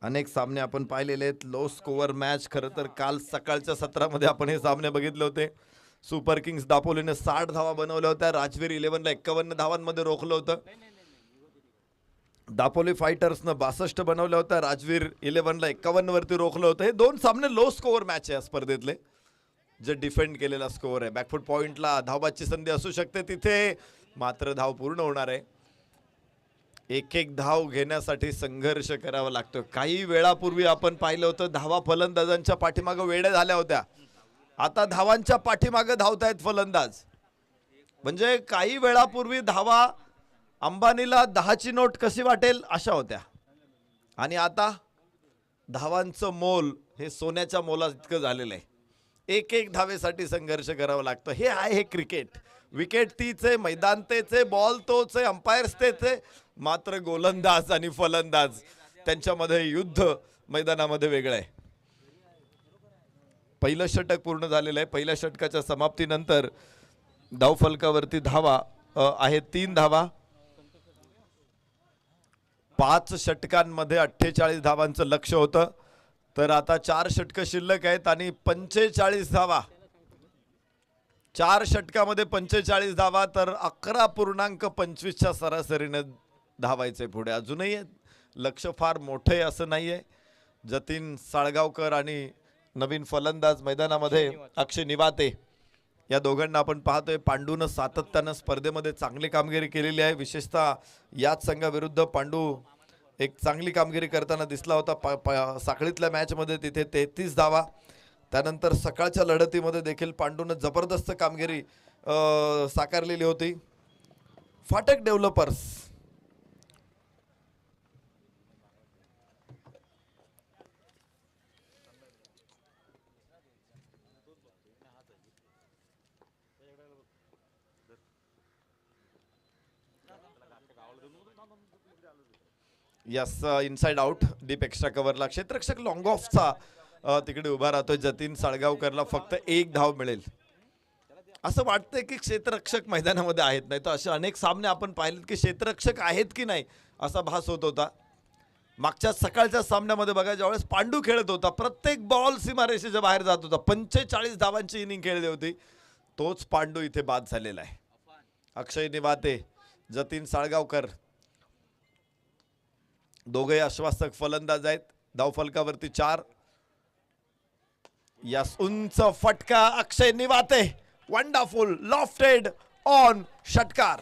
S2: अनेक सामने आपण पाहिलेले आहेत. Low score match. खरं तर काल सकाळच्या सत्रामध्ये आपण हे सामने बघितले होते. सुपर किंग्स दापोलीने 60 धावा बनवल्या होत्या. राजवीर 11ला 51 धावांमध्ये रोखलं होतं. दापोली फायटर्सनं 62 बनवल्या होत्या. राजवीर 11ला 51 वरती रोखलं होतं. हे दोन सामने लो स्कोअर मॅच आहे या स्पर्धेतले. जे डिफेंड केलेला स्कोअर आहे. बॅकफुट पॉइंटला धावबाची संधी असू शकते तिथे, मात्र धाव पूर्ण होणार आहे. एक एक धाव घेण्यासाठी संघर्ष करावा लागतो. काही वेळापूर्वी आपण पाहिलं होतं धावा फलंदाजांच्या पाठीमागं वेड्या झाल्या होत्या. आता धावांच्या पाठीमागं धावतायत फलंदाज. म्हणजे काही वेळापूर्वी धावा अंबानीला 10ची नोट कशी वाटेल अशा होत्या, आणि आता धावांचं मोल हे सोन्याच्या मोलात इतकं झालेलं आहे. एक एक धावेसाठी संघर्ष करावा लागतो. हे आहे हे क्रिकेट. विकेट तीच आहे, मैदान तेच आहे, बॉल तोच आहे, अंपायर्स तेच आहे, मात्र गोलंदाज आणि फलंदाज त्यांच्यामध्ये युद्ध मैदानामध्ये वेगळं आहे. पहिलं षटक पूर्ण झालेलं आहे. पहिल्या षटकाच्या समाप्तीनंतर धावफलकावरती धावा आहेत 3 धावा. 5 षटकांमध्ये 48 धावांचं लक्ष्य होतं, तर आता 4 षटकं शिल्लक आहेत आणि 45 धावा. 4 षटकामध्ये 45 धावा, तर 11.25च्या सरासरीने धावायचे पुढे. अजूनही लक्ष्य फार मोठे आहे असं नाहीये. जतीन साळगावकर आणि नवीन फलंदाज मैदानामध्ये अक्षय निवाते या दोघांना आपण पाहतोय. पांडूनं सातत्यानं स्पर्धेमध्ये चांगली कामगिरी केलेली आहे. विशेषतः याच संघाविरुद्ध पांडू एक चांगली कामगिरी करताना दिसला होता. साखळीतल्या मॅचमध्ये तिथे 33 धावा. त्यानंतर सकाळच्या लढतीमध्ये देखील पांडूनं जबरदस्त कामगिरी साकारलेली होती. Phatak developers yes, inside out deep extra कव्हरला क्षेत्ररक्षक लॉंग ऑफचा तिकडे उभा राहतोय. जतीन साळगावकरला फक्त 1 धाव मिळेल. असं वाटतंय की क्षेत्ररक्षक मैदानामध्ये आहेत, नाही तर असे अनेक सामने आपण पाहिलेत की क्षेत्ररक्षक आहेत की नाही असा भास होत होता. मागच्या सकाळच्या सामन्यामध्ये बघा, ज्यावेळेस पांडू खेळत होता प्रत्येक बॉल सीमारेषेच्या बाहेर जात होता. 45 धावांची इनिंग खेळली होती. तोच पांडू इथे बाद झालेला आहे. अक्षय निवाते, जतीन साळगावकर दोघे आश्वासक फलंदाज आहेत. धावफलकावरती 4. यस, उंच फटका अक्षय निवाते, वंडरफुल लॉफ्टेड ऑन षटकार.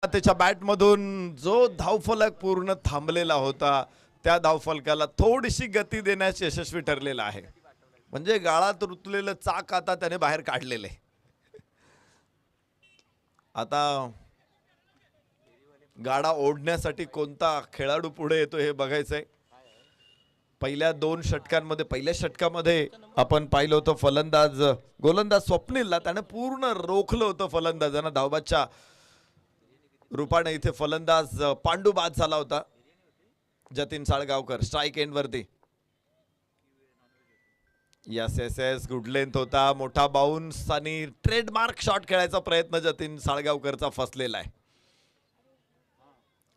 S2: त्याच्या बॅटमधून जो धावफलक पूर्ण थांबलेला होता त्या धावफलकाला थोडीशी गती देण्यास यशस्वी ठरलेला आहे. म्हणजे गाळात रुतलेलं चाक आता त्याने बाहेर काढलेले. आता गाडा ओढण्यासाठी कोणता खेळाडू पुढे येतो हे बघायचंय. पहिल्या 2 षटकांमध्ये, पहिल्या षटकामध्ये आपण पाहिलं होतं गोलंदाज स्वप्नीलला त्याने पूर्ण रोखलं होतं फलंदाजांना. धावबादच्या रूपाने इथे फलंदाज पांडू बाद झाला होता. जतीन साळगावकर स्ट्राईक एंड वरती. Yes yes yes, good length होता, मोठा बाउन्स आणि ट्रेडमार्क शॉट खेळायचा प्रयत्न जतीन साळगावकरचा फसलेला आहे.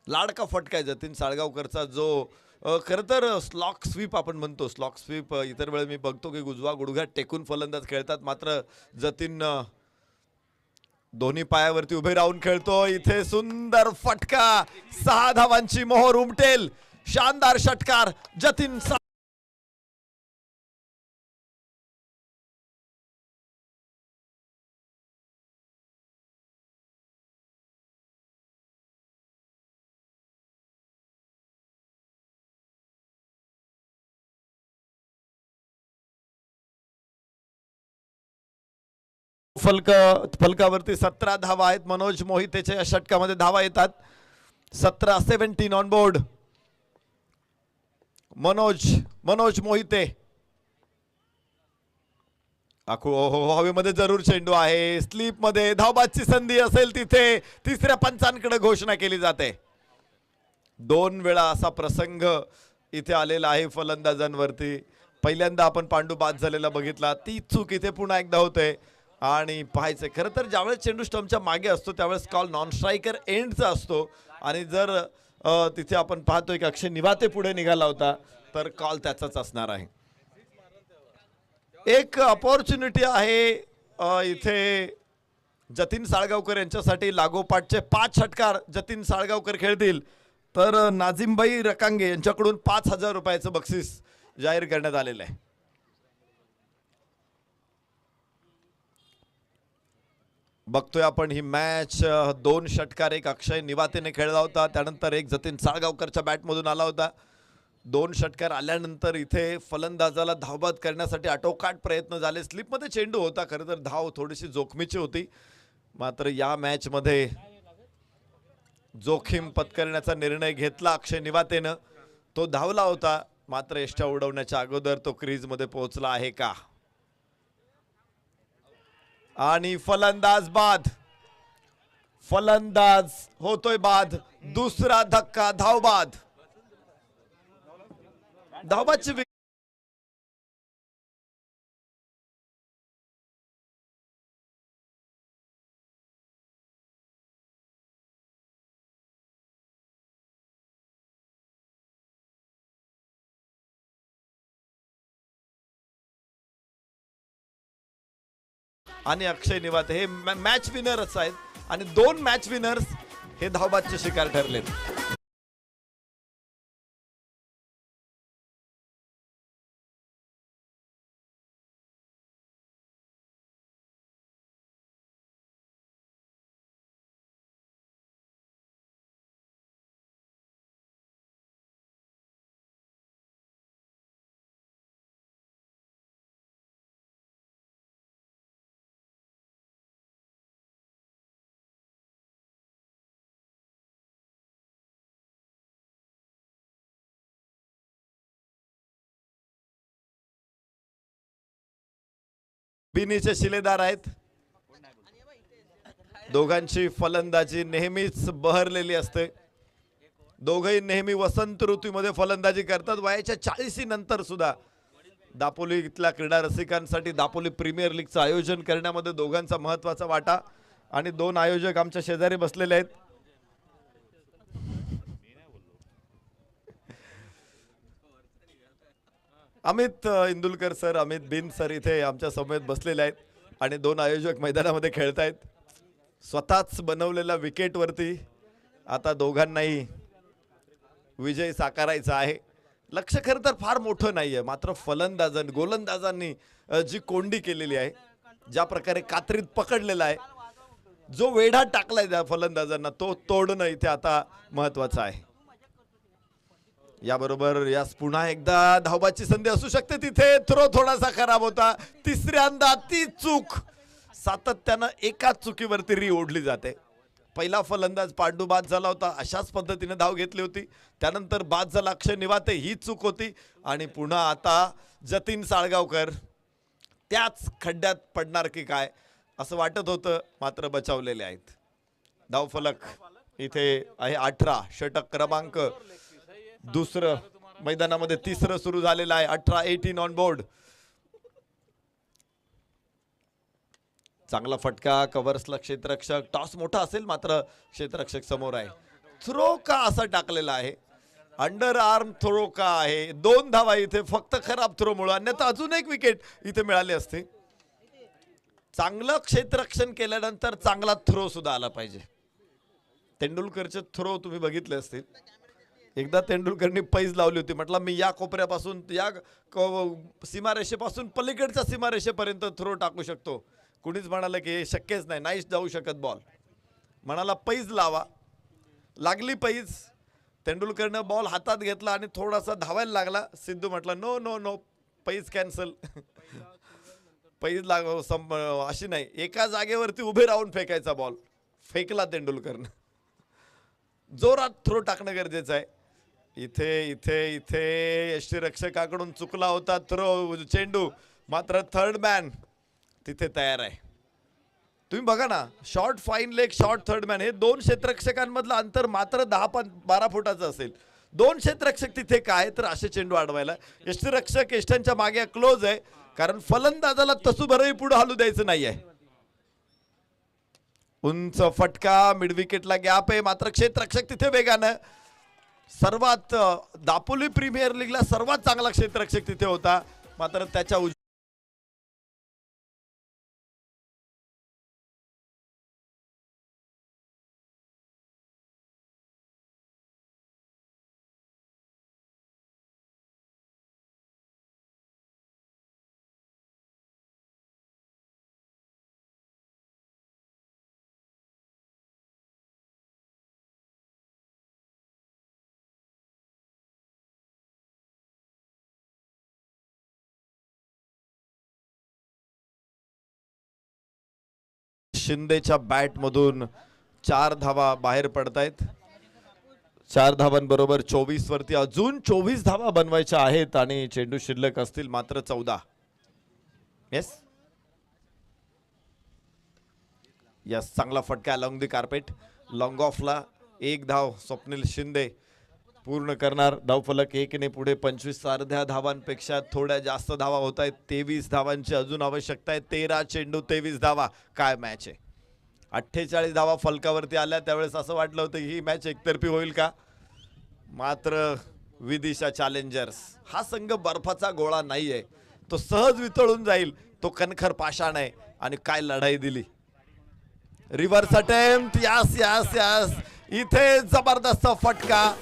S2: लाडका फटका आहे जतीन साळगावकरचा, जो खरं तर स्लॉक स्वीप आपण म्हणतो. स्लॉक स्वीप इतर वेळेस मी बघतो की उजवा गुडघा टेकून फलंदाज खेळतात, मात्र जतीन दोन्ही पायावरती उभे राहून खेळतो. इथे सुंदर फटका, 6 धावांची मोहर उमटेल. शानदार षटकार जतीन फलकावरती 17 धावा आहेत. मनोज मोहितेच्या या षटकामध्ये धावा येतात. 17 ऑन बोर्ड. मनोज मोहिते. हवेमध्ये जरूर चेंडू आहे. स्लीप मध्ये धावबादची संधी असेल तिथे तिसऱ्या पंचांकडे घोषणा केली जाते. 2 वेळा असा प्रसंग इथे आलेला आहे फलंदाजांवरती. पहिल्यांदा आपण पांडू बाद झालेला बघितला, ती चूक इथे पुन्हा एकदा होते. आणि पाहायचंय खरं तर ज्यावेळेस चेंडू स्टंपच्या मागे असतो त्यावेळेस कॉल नॉन स्ट्रायकर एंडचा असतो. आणि जर तिथे आपण पाहतोय की अक्षय निवाते पुढे निघाला होता तर कॉल त्याचाच असणार आहे. एक अपॉर्च्युनिटी आहे इथे जतीन साळगावकर यांच्यासाठी. लागोपाठचे 5 षटकार जतीन साळगावकर खेळतील तर नाझिमभाई रकांगे यांच्याकडून 5,000 रुपयाचं बक्षीस जाहीर करण्यात आलेलं आहे. बघतोय आपण ही मॅच. 2 षटकार एक अक्षय निवातेने खेळला होता, त्यानंतर एक जतीन साळगावकरच्या बॅटमधून आला होता. 2 षटकार आल्यानंतर इथे फलंदाजाला धावबाद करण्यासाठी आटोकाट प्रयत्न झाले. स्लिपमध्ये चेंडू होता, खरं तर धाव थोडीशी जोखमीची होती. मात्र या मॅच मध्ये जोखीम पत्करण्याचा निर्णय घेतला अक्षय निवातेनं. तो धावला होता, मात्र यष्ट्या उडवण्याच्या अगोदर तो क्रीज मध्ये पोहोचला आहे का. आणि फलंदाज बाद. फलंदाज होतोय बाद. दुसरा धक्का, धावबाद. धावबादची आणि अक्षय निवाते हे मॅच विनरच आहेत. आणि 2 मॅच विनर्स हे धावबादचे शिकार ठरलेत. बिनीचे शिलेदार आहेत. दोघांची फलंदाजी नेहमीच बहरलेली असते. दोघही नेहमी वसंत ऋतूमध्ये फलंदाजी करतात. वयाच्या 40 नंतर सुद्धा दापोली इथल्या क्रीडा रसिकांसाठी दापोली प्रीमियर लीगचं आयोजन करण्यामध्ये दोघांचा महत्वाचा वाटा. आणि दोन आयोजक आमच्या शेजारी बसलेले आहेत. अमित इंदुलकर सर, अमित बिन सर इथे आमच्या समवेत बसलेले आहेत आणि दोन आयोजक मैदानामध्ये खेळतायत. स्वतःच बनवलेल्या विकेटवरती आता दोघांनाही विजय साकारायचा आहे. लक्ष खरं तर फार मोठं नाहीये, मात्र गोलंदाजांनी जी कोंडी केलेली आहे, ज्या प्रकारे कात्रीत पकडलेला आहे, जो वेढा टाकलाय त्या फलंदाजांना, तो तोडणं इथे आता महत्वाचं आहे. याबरोबर यास पुन्हा एकदा धावबाची संधी असू शकते. तिथे थ्रो थोडासा खराब होता. तिसऱ्यांदा ती चूक सातत्यानं एकाच चुकीवरती ओढली जाते. पहिला फलंदाज पांडू बाद झाला होता, अशाच पद्धतीने धाव घेतली होती. त्यानंतर बाद झाला अक्षय निवाते, ही चूक होती. आणि पुन्हा आता जतीन साळगावकर त्याच खड्ड्यात पडणार की काय असं वाटत होतं, मात्र बचावलेले आहेत. धावफलक इथे आहे 18. षटक क्रमांक दुसरं मैदानामध्ये तिसरं सुरू झालेलं आहे. 18 ऑन बोर्ड. चांगला फटका कव्हर्सला क्षेत्ररक्षक. टॉस मोठा असेल मात्र क्षेत्ररक्षक समोर आहे. थ्रो का असा टाकलेला आहे, अंडर आर्म थ्रो का आहे. 2 धावा इथे फक्त खराब थ्रो मुळे, अन्यथा अजून एक विकेट इथे मिळाली असते. चांगलं क्षेत्ररक्षण केल्यानंतर चांगला थ्रो सुद्धा आला पाहिजे. तेंडुलकरचे थ्रो तुम्ही बघितले असतील. एकदा तेंडुलकरनी पैज लावली होती, म्हटलं मी या कोपऱ्यापासून या सीमारेषेपासून पलीकडच्या सीमारेषेपर्यंत थ्रो टाकू शकतो. कुणीच म्हणालं की हे शक्यच नाही, नाहीच जाऊ शकत बॉल. म्हणाला पैज लावा. लागली पैज. तेंडुलकरनं बॉल हातात घेतला आणि थोडासा धावायला लागला. सिद्धू म्हटलं नो नो नो, पैज कॅन्सल. पैज अशी नाही, एका जागेवरती उभे राहून फेकायचा बॉल. फेकला तेंडुलकरनं. जोरात थ्रो टाकणं गरजेचं आहे. इथे इथे इथे यष्टीरक्षकाकडून चुकला होता थ्रो, चेंडू. मात्र थर्ड मॅन तिथे तयार आहे. तुम्ही बघा ना, short fine leg, short third man, हे 2 क्षेत्ररक्षकांमधलं अंतर मात्र 10-12 फुटाचं असेल. 2 क्षेत्ररक्षक तिथे काय तर असे चेंडू अडवायला. यष्टीरक्षक यष्ट्यांच्या मागे क्लोज आहे, कारण फलंदाजाला तसूभरही पुढे हलू द्यायचं नाहीये. उंच फटका, मिड विकेटला गॅप आहे, मात्र क्षेत्ररक्षक तिथे वेगानं. सर्वात दापोली प्रीमियर लीगला सर्वात चांगला क्षेत्ररक्षक तिथे होता, मात्र त्याच्या शिंदेच्या बॅट मधून 4 धावा बाहेर पडतायत. 4 धावांबरोबर 24 वरती अजून 24 धावा बनवायच्या आहेत आणि चेंडू शिल्लक असतील मात्र 14. येस यस, चांगला फटका अलॉंग दी कार्पेट. लॉंग ऑफला 1 धाव स्वप्नील शिंदे पूर्ण करणार. धावफलक 1 ने पुढे. 25 अर्ध्या धावांपेक्षा थोड्या जास्त धावा होत आहेत. 23 धावांची अजून आवश्यकता आहे. 13 चेंडू 23 धावा. काय मॅच आहे. 48 धावा फलकावरती आल्या. त्यावेळेस असं वाटलं होतं ही मॅच एकतर्फी होईल का, मात्र विदिशा चॅलेंजर्स हा संघ बर्फाचा गोळा नाहीये, तो सहज वितळून जाईल. तो कणखर पाषाण आहे आणि काय लढाई दिली. Reverse attempt. यास यास यास, इथे जबरदस्त फटका.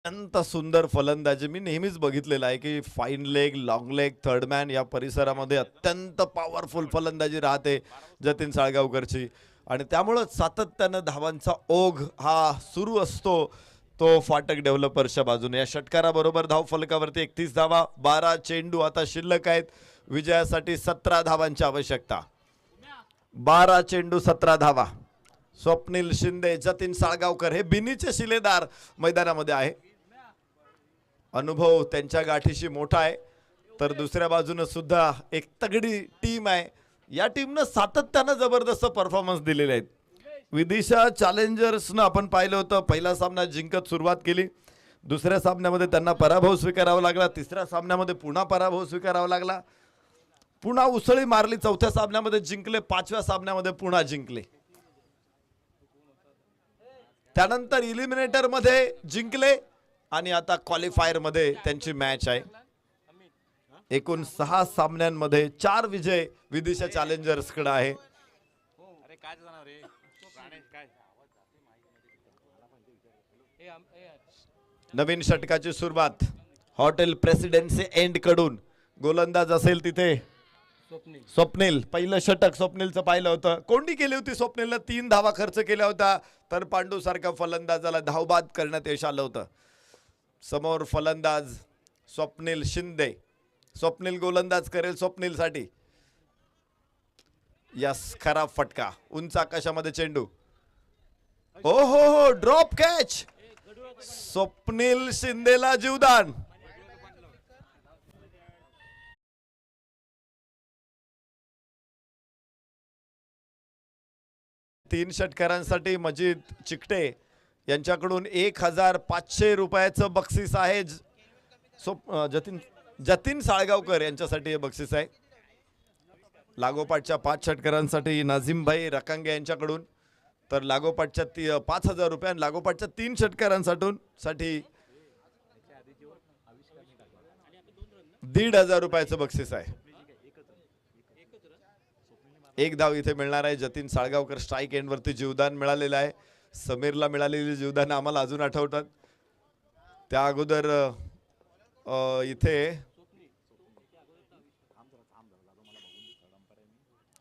S2: अत्यंत सुंदर फलंदाजी मी नेहमीच बघितलेलं आहे की fine leg, long leg, third man या परिसरामध्ये अत्यंत पॉवरफुल फलंदाजी राहते जतीन साळगावकरची आणि त्यामुळं सातत्यानं धावांचा ओघ हा सुरू असतो तो फाटक डेव्हलपर्सच्या बाजूने. या षटकाराबरोबर धाव फलकावरती 31 धावा, 12 चेंडू आता शिल्लक आहेत. विजयासाठी 17 धावांची आवश्यकता. 12 चेंडू 17 धावा. स्वप्नील शिंदे, जतीन साळगावकर हे बिनीचे शिलेदार मैदानामध्ये आहे. अनुभव त्यांच्या गाठीशी मोठा आहे. तर दुसऱ्या बाजूने सुद्धा एक तगडी टीम आहे. या टीमनं सातत्यानं जबरदस्त परफॉर्मन्स दिलेले आहेत. विदिशा चॅलेंजर्सनं आपण पाहिलं होतं पहिला सामना जिंकत सुरुवात केली. दुसऱ्या सामन्यामध्ये त्यांना पराभव स्वीकारावा लागला. तिसऱ्या सामन्यामध्ये पुन्हा पराभव स्वीकारावा लागला. पुन्हा उसळी मारली. चौथ्या सामन्यामध्ये जिंकले. पाचव्या सामन्यामध्ये पुन्हा जिंकले. त्यानंतर इलिमिनेटर मध्ये जिंकले आणि आता क्वालिफायर मध्ये त्यांची मॅच आहे. एकूण 6 सामन्यांमध्ये 4 विजय विदिशा चॅलेंजर्स कडे आहे. नवीन षटकाची सुरुवात हॉटेल प्रेसिडेन्सी एंड कडून. गोलंदाज असेल तिथे स्वप्नील. पहिलं षटक स्वप्नीलचं पाहिलं होतं. कोंडी केली होती स्वप्नीलनं. 3 धावा खर्च केल्या होत्या. तर पांडू सारख्या फलंदाजाला धावबाद करण्यात यश आलं होतं. समोर फलंदाज स्वप्नील शिंदे. स्वप्नील गोलंदाज करेल स्वप्नीलसाठी. यस, खराब फटका. उंच आकाशामध्ये चेंडू. हो हो हो, ड्रॉप कॅच. स्वप्नील शिंदेला जीवदान. तीन षटकारांसाठी मजीद चिकटे यांच्याकडून 1500 रुपयाचं बक्षीस आहे. जतीन साळगावकर यांच्यासाठी हे बक्षीस आहे. लागोपाठच्या 5 षटकारांसाठी नाझीमभाई रकांगे यांच्याकडून. तर लागोपाठच्या 5000 रुपये आणि लागोपाठच्या 3 षटकारांसाठी 1500 रुपयाचं बक्षीस आहे. एक धाव इथे मिळणार आहे. जतीन साळगावकर स्ट्राईक एंड वरती जीवदान मिळालेलं आहे. समीरला मिळालेली जीवदान आम्हाला अजून आठवतात. त्या अगोदर इथे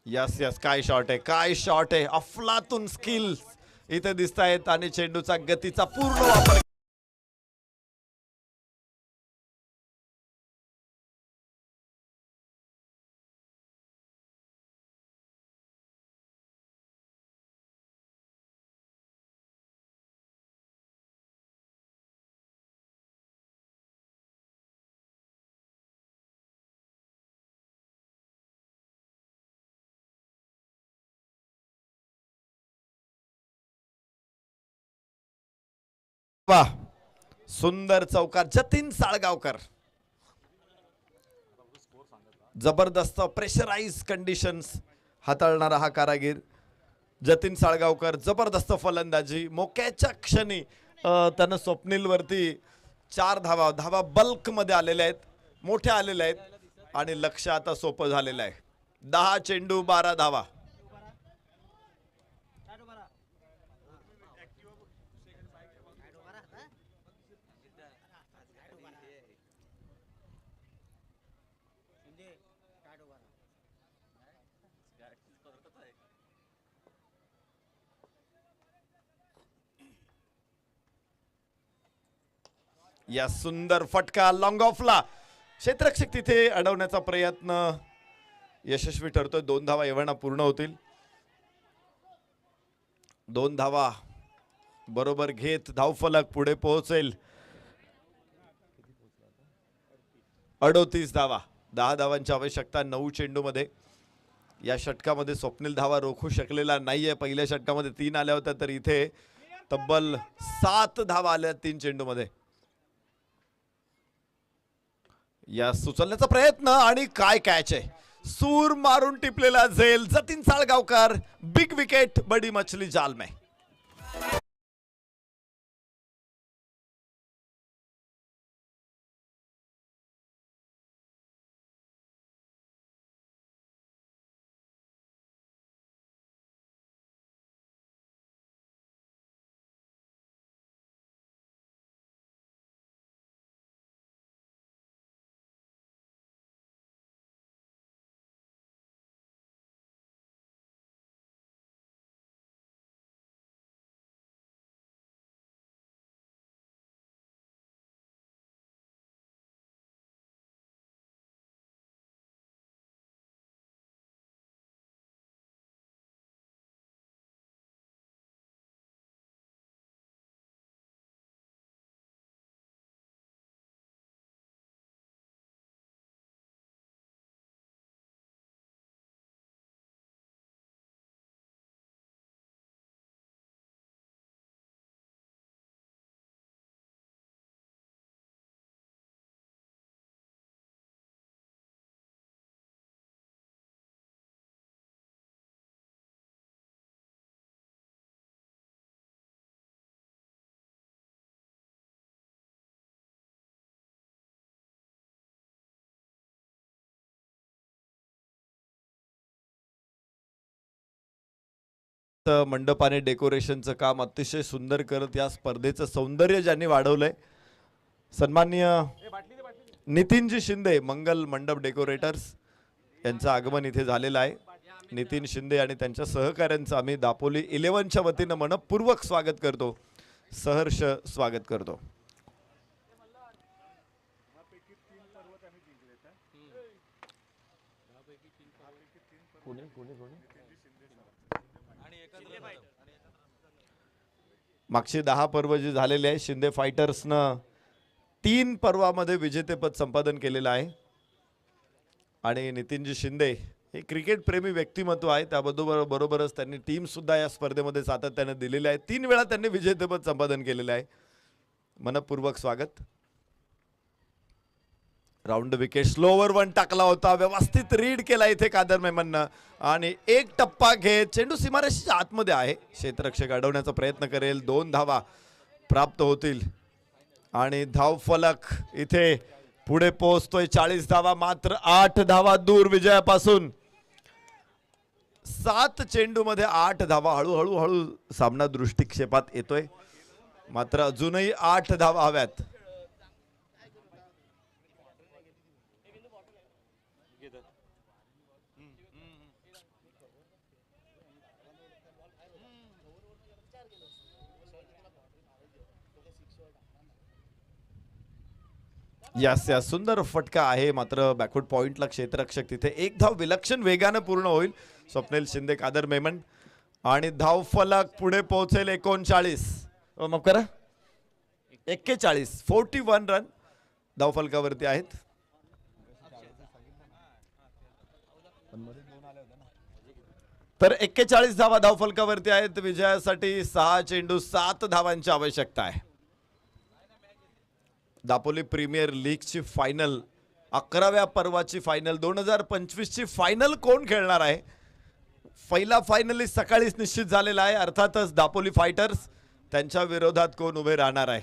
S2: यस यस, काय शॉट आहे, काय शॉट आहे. अफलातून स्किल्स इथे दिसत आहेत आणि चेंडूचा गतीचा पूर्ण वापर. वाह, सुंदर चौकार. जतीन साळगावकर. जबरदस्त प्रेशराइज कंडिशन्स हाताळणारा हा कारागीर जतीन साळगावकर. जबरदस्त फलंदाजी. मोक्याच्या क्षणी त्यानं स्वप्नील वरती 4 धावा बल्क मध्ये आलेल्या आहेत, मोठ्या आलेल्या आहेत आणि लक्ष आता सोपं झालेलं आहे. 10 चेंडू 12 धावा. या सुंदर फटका लॉंग ऑफला. क्षेत्ररक्षक तिथे अडवण्याचा प्रयत्न यशस्वी ठरतोय. 2 धावा एवढा पूर्ण होतील. 2 धावा बरोबर घेत धावफलक पुढे पोहोचेल. 38 धावा. 10 धावांची आवश्यकता 9 चेंडू मध्ये. या षटकामध्ये स्वप्नील धावा रोखू शकलेला नाहीये. पहिल्या षटकामध्ये 3 आल्या होत्या तर इथे तब्बल 7 धावा आल्या 3 चेंडू मध्ये. या सुचलण्याचा प्रयत्न आणि काय कॅच आहे. सूर मारून टिपलेला झेल. जतीन साळगावकर. Big wicket. बडी मछली जाल में. मंडपाने डेकोरेशनचं काम अतिशय सुंदर करत या स्पर्धेचं सौंदर्य ज्यांनी वाढवलंय सन्माननीय नितीनजी शिंदे मंगल मंडप डेकोरेटर्स यांचं आगमन इथे झालेलं आहे. नितीन शिंदे आणि त्यांच्या सहकाऱ्यांचं आम्ही दापोली 11च्या वतीनं मनपूर्वक स्वागत करतो, सहर्ष स्वागत करतो. मागची 10 पर्व जी झालेली आहे शिंदे फायटर्सनं 3 पर्वामध्ये विजेतेपद संपादन केलेलं आहे आणि नितीनजी शिंदे हे क्रिकेट प्रेमी व्यक्तिमत्व आहे. त्याबरोबरच त्यांनी टीम सुद्धा या स्पर्धेमध्ये सातत्याने दिलेली आहे. 3 वेळा त्यांनी विजेतेपद संपादन केलेलं आहे. मनपूर्वक स्वागत. राऊंड विकेट स्लोवर 1 टाकला होता, व्यवस्थित रीड केला इथे कादर मेमननं आणि एक टप्पा घेत चेंडू सीमारेषेच्या आतमध्ये आहे. क्षेत्ररक्षक अडवण्याचा प्रयत्न करेल. 2 धावा प्राप्त होतील आणि धाव फलक इथे पुढे पोहोचतोय. 40 धावा, मात्र 8 धावा दूर विजयापासून. 7 चेंडू मध्ये 8 धावा. हळूहळू सामना दृष्टिक्षेपात येतोय, मात्र अजूनही 8 धावा हव्यात. यास सुंदर फटका आहे, मात्र बॅकवर्ड पॉइंटला क्षेत्ररक्षक तिथे. एक धाव विलक्षण वेगानं पूर्ण होईल. स्वप्नील शिंदे कादर मेमन आणि धाव फलक पुढे पोहोचेल. 39 माफ करा 41 41 रन धाव फलकावरती आहेत. तर 41 धावा धाव फलकावरती आहेत. विजयासाठी 6 चेंडू 7 धावांची आवश्यकता आहे. दापोली प्रीमियर लीगची फायनल, 11व्या पर्वाची फायनल, 2025 ची फायनल कोण खेळणार आहे? पहिला फायनलिस्ट सकाळीच निश्चित झालेला आहे. अर्थातच दापोली फायटर्स. त्यांच्या विरोधात कोण उभे राहणार आहे?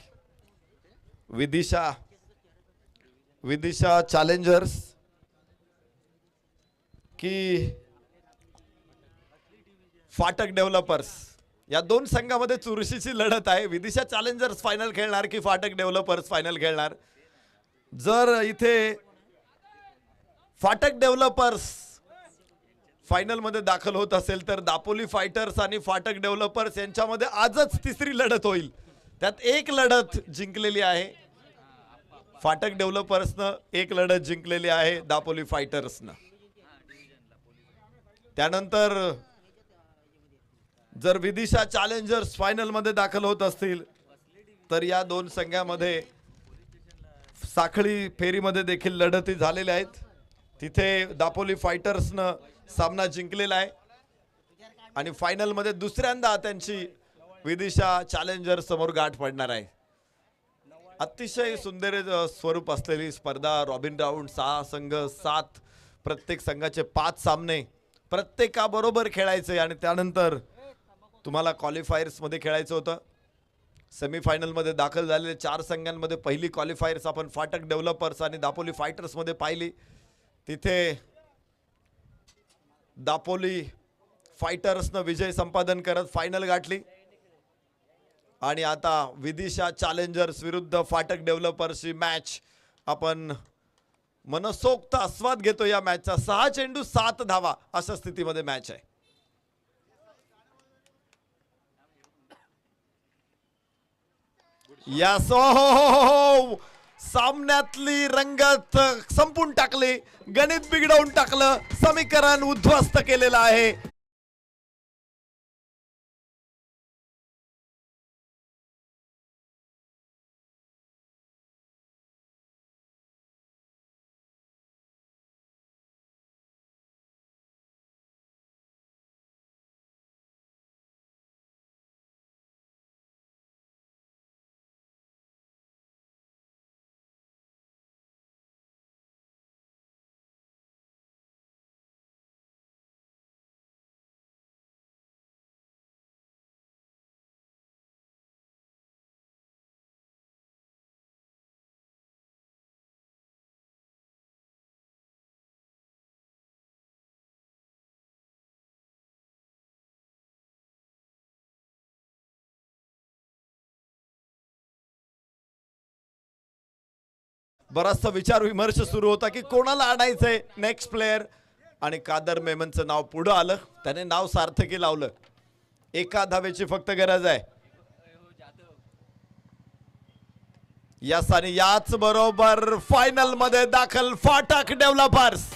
S2: विदिशा चॅलेंजर्स की फाटक डेव्हलपर्स, या 2 संघामध्ये चुरशीची लढत आहे. विदिशा चॅलेंजर्स फायनल खेळणार की फाटक डेव्हलपर्स फायनल खेळणार? जर इथे फाटक डेव्हलपर्स फायनल मध्ये दाखल होत असेल तर दापोली फायटर्स आणि फाटक डेव्हलपर्स यांच्यामध्ये आजच तिसरी लढत होईल. त्यात एक लढत जिंकलेली आहे फाटक डेव्हलपर्सनं, एक लढत जिंकलेली आहे दापोली फायटर्सनं. त्यानंतर जर विदिशा चॅलेंजर्स फायनल मध्ये दाखल होत असतील तर या 2 संघामध्ये साखळी फेरीमध्ये देखील लढती झालेल्या आहेत. तिथे दापोली फायटर्सनं सामना जिंकलेला आहे आणि फायनल मध्ये दुसऱ्यांदा त्यांची विदिशा चॅलेंजर्स समोर गाठ पडणार आहे. अतिशय सुंदर स्वरूप असलेली स्पर्धा. रॉबिन राऊंड, 6 संघ, 7, प्रत्येक संघाचे 5 सामने प्रत्येकाबरोबर खेळायचे आणि त्यानंतर तुम्हाला क्वालिफायर्स मध्ये खेळायचं होतं. सेमीफायनल मध्ये दाखल झालेले 4 संघांमध्ये पहिली क्वालिफायर्स आपण फाटक डेव्हलपर्स आणि दापोली फायटर्स मध्ये पाहिली. तिथे दापोली फायटर्सनं विजय संपादन करत फायनल गाठली आणि आता विदिशा चॅलेंजर्स विरुद्ध फाटक डेव्हलपर्सची मॅच आपण मनसोक्त आस्वाद घेतो. या मॅचचा 6 चेंडू 7 धावा अशा स्थितीमध्ये मॅच आहे. यास सामन्यातली रंगत संपून टाकली, गणित बिघडवून टाकलं, समीकरण उद्ध्वस्त केलेलं आहे. बराचसा विचार विमर्श सुरू होता की कोणाला आणायचंय नेक्स्ट प्लेयर, आणि कादर मेमनचं नाव पुढं आलं. त्याने नाव सार्थकी लावलं. एका धावेची फक्त गरज आहे. यस, आणि याच बरोबर फायनल मध्ये दाखल फाटक डेव्हलपर्स.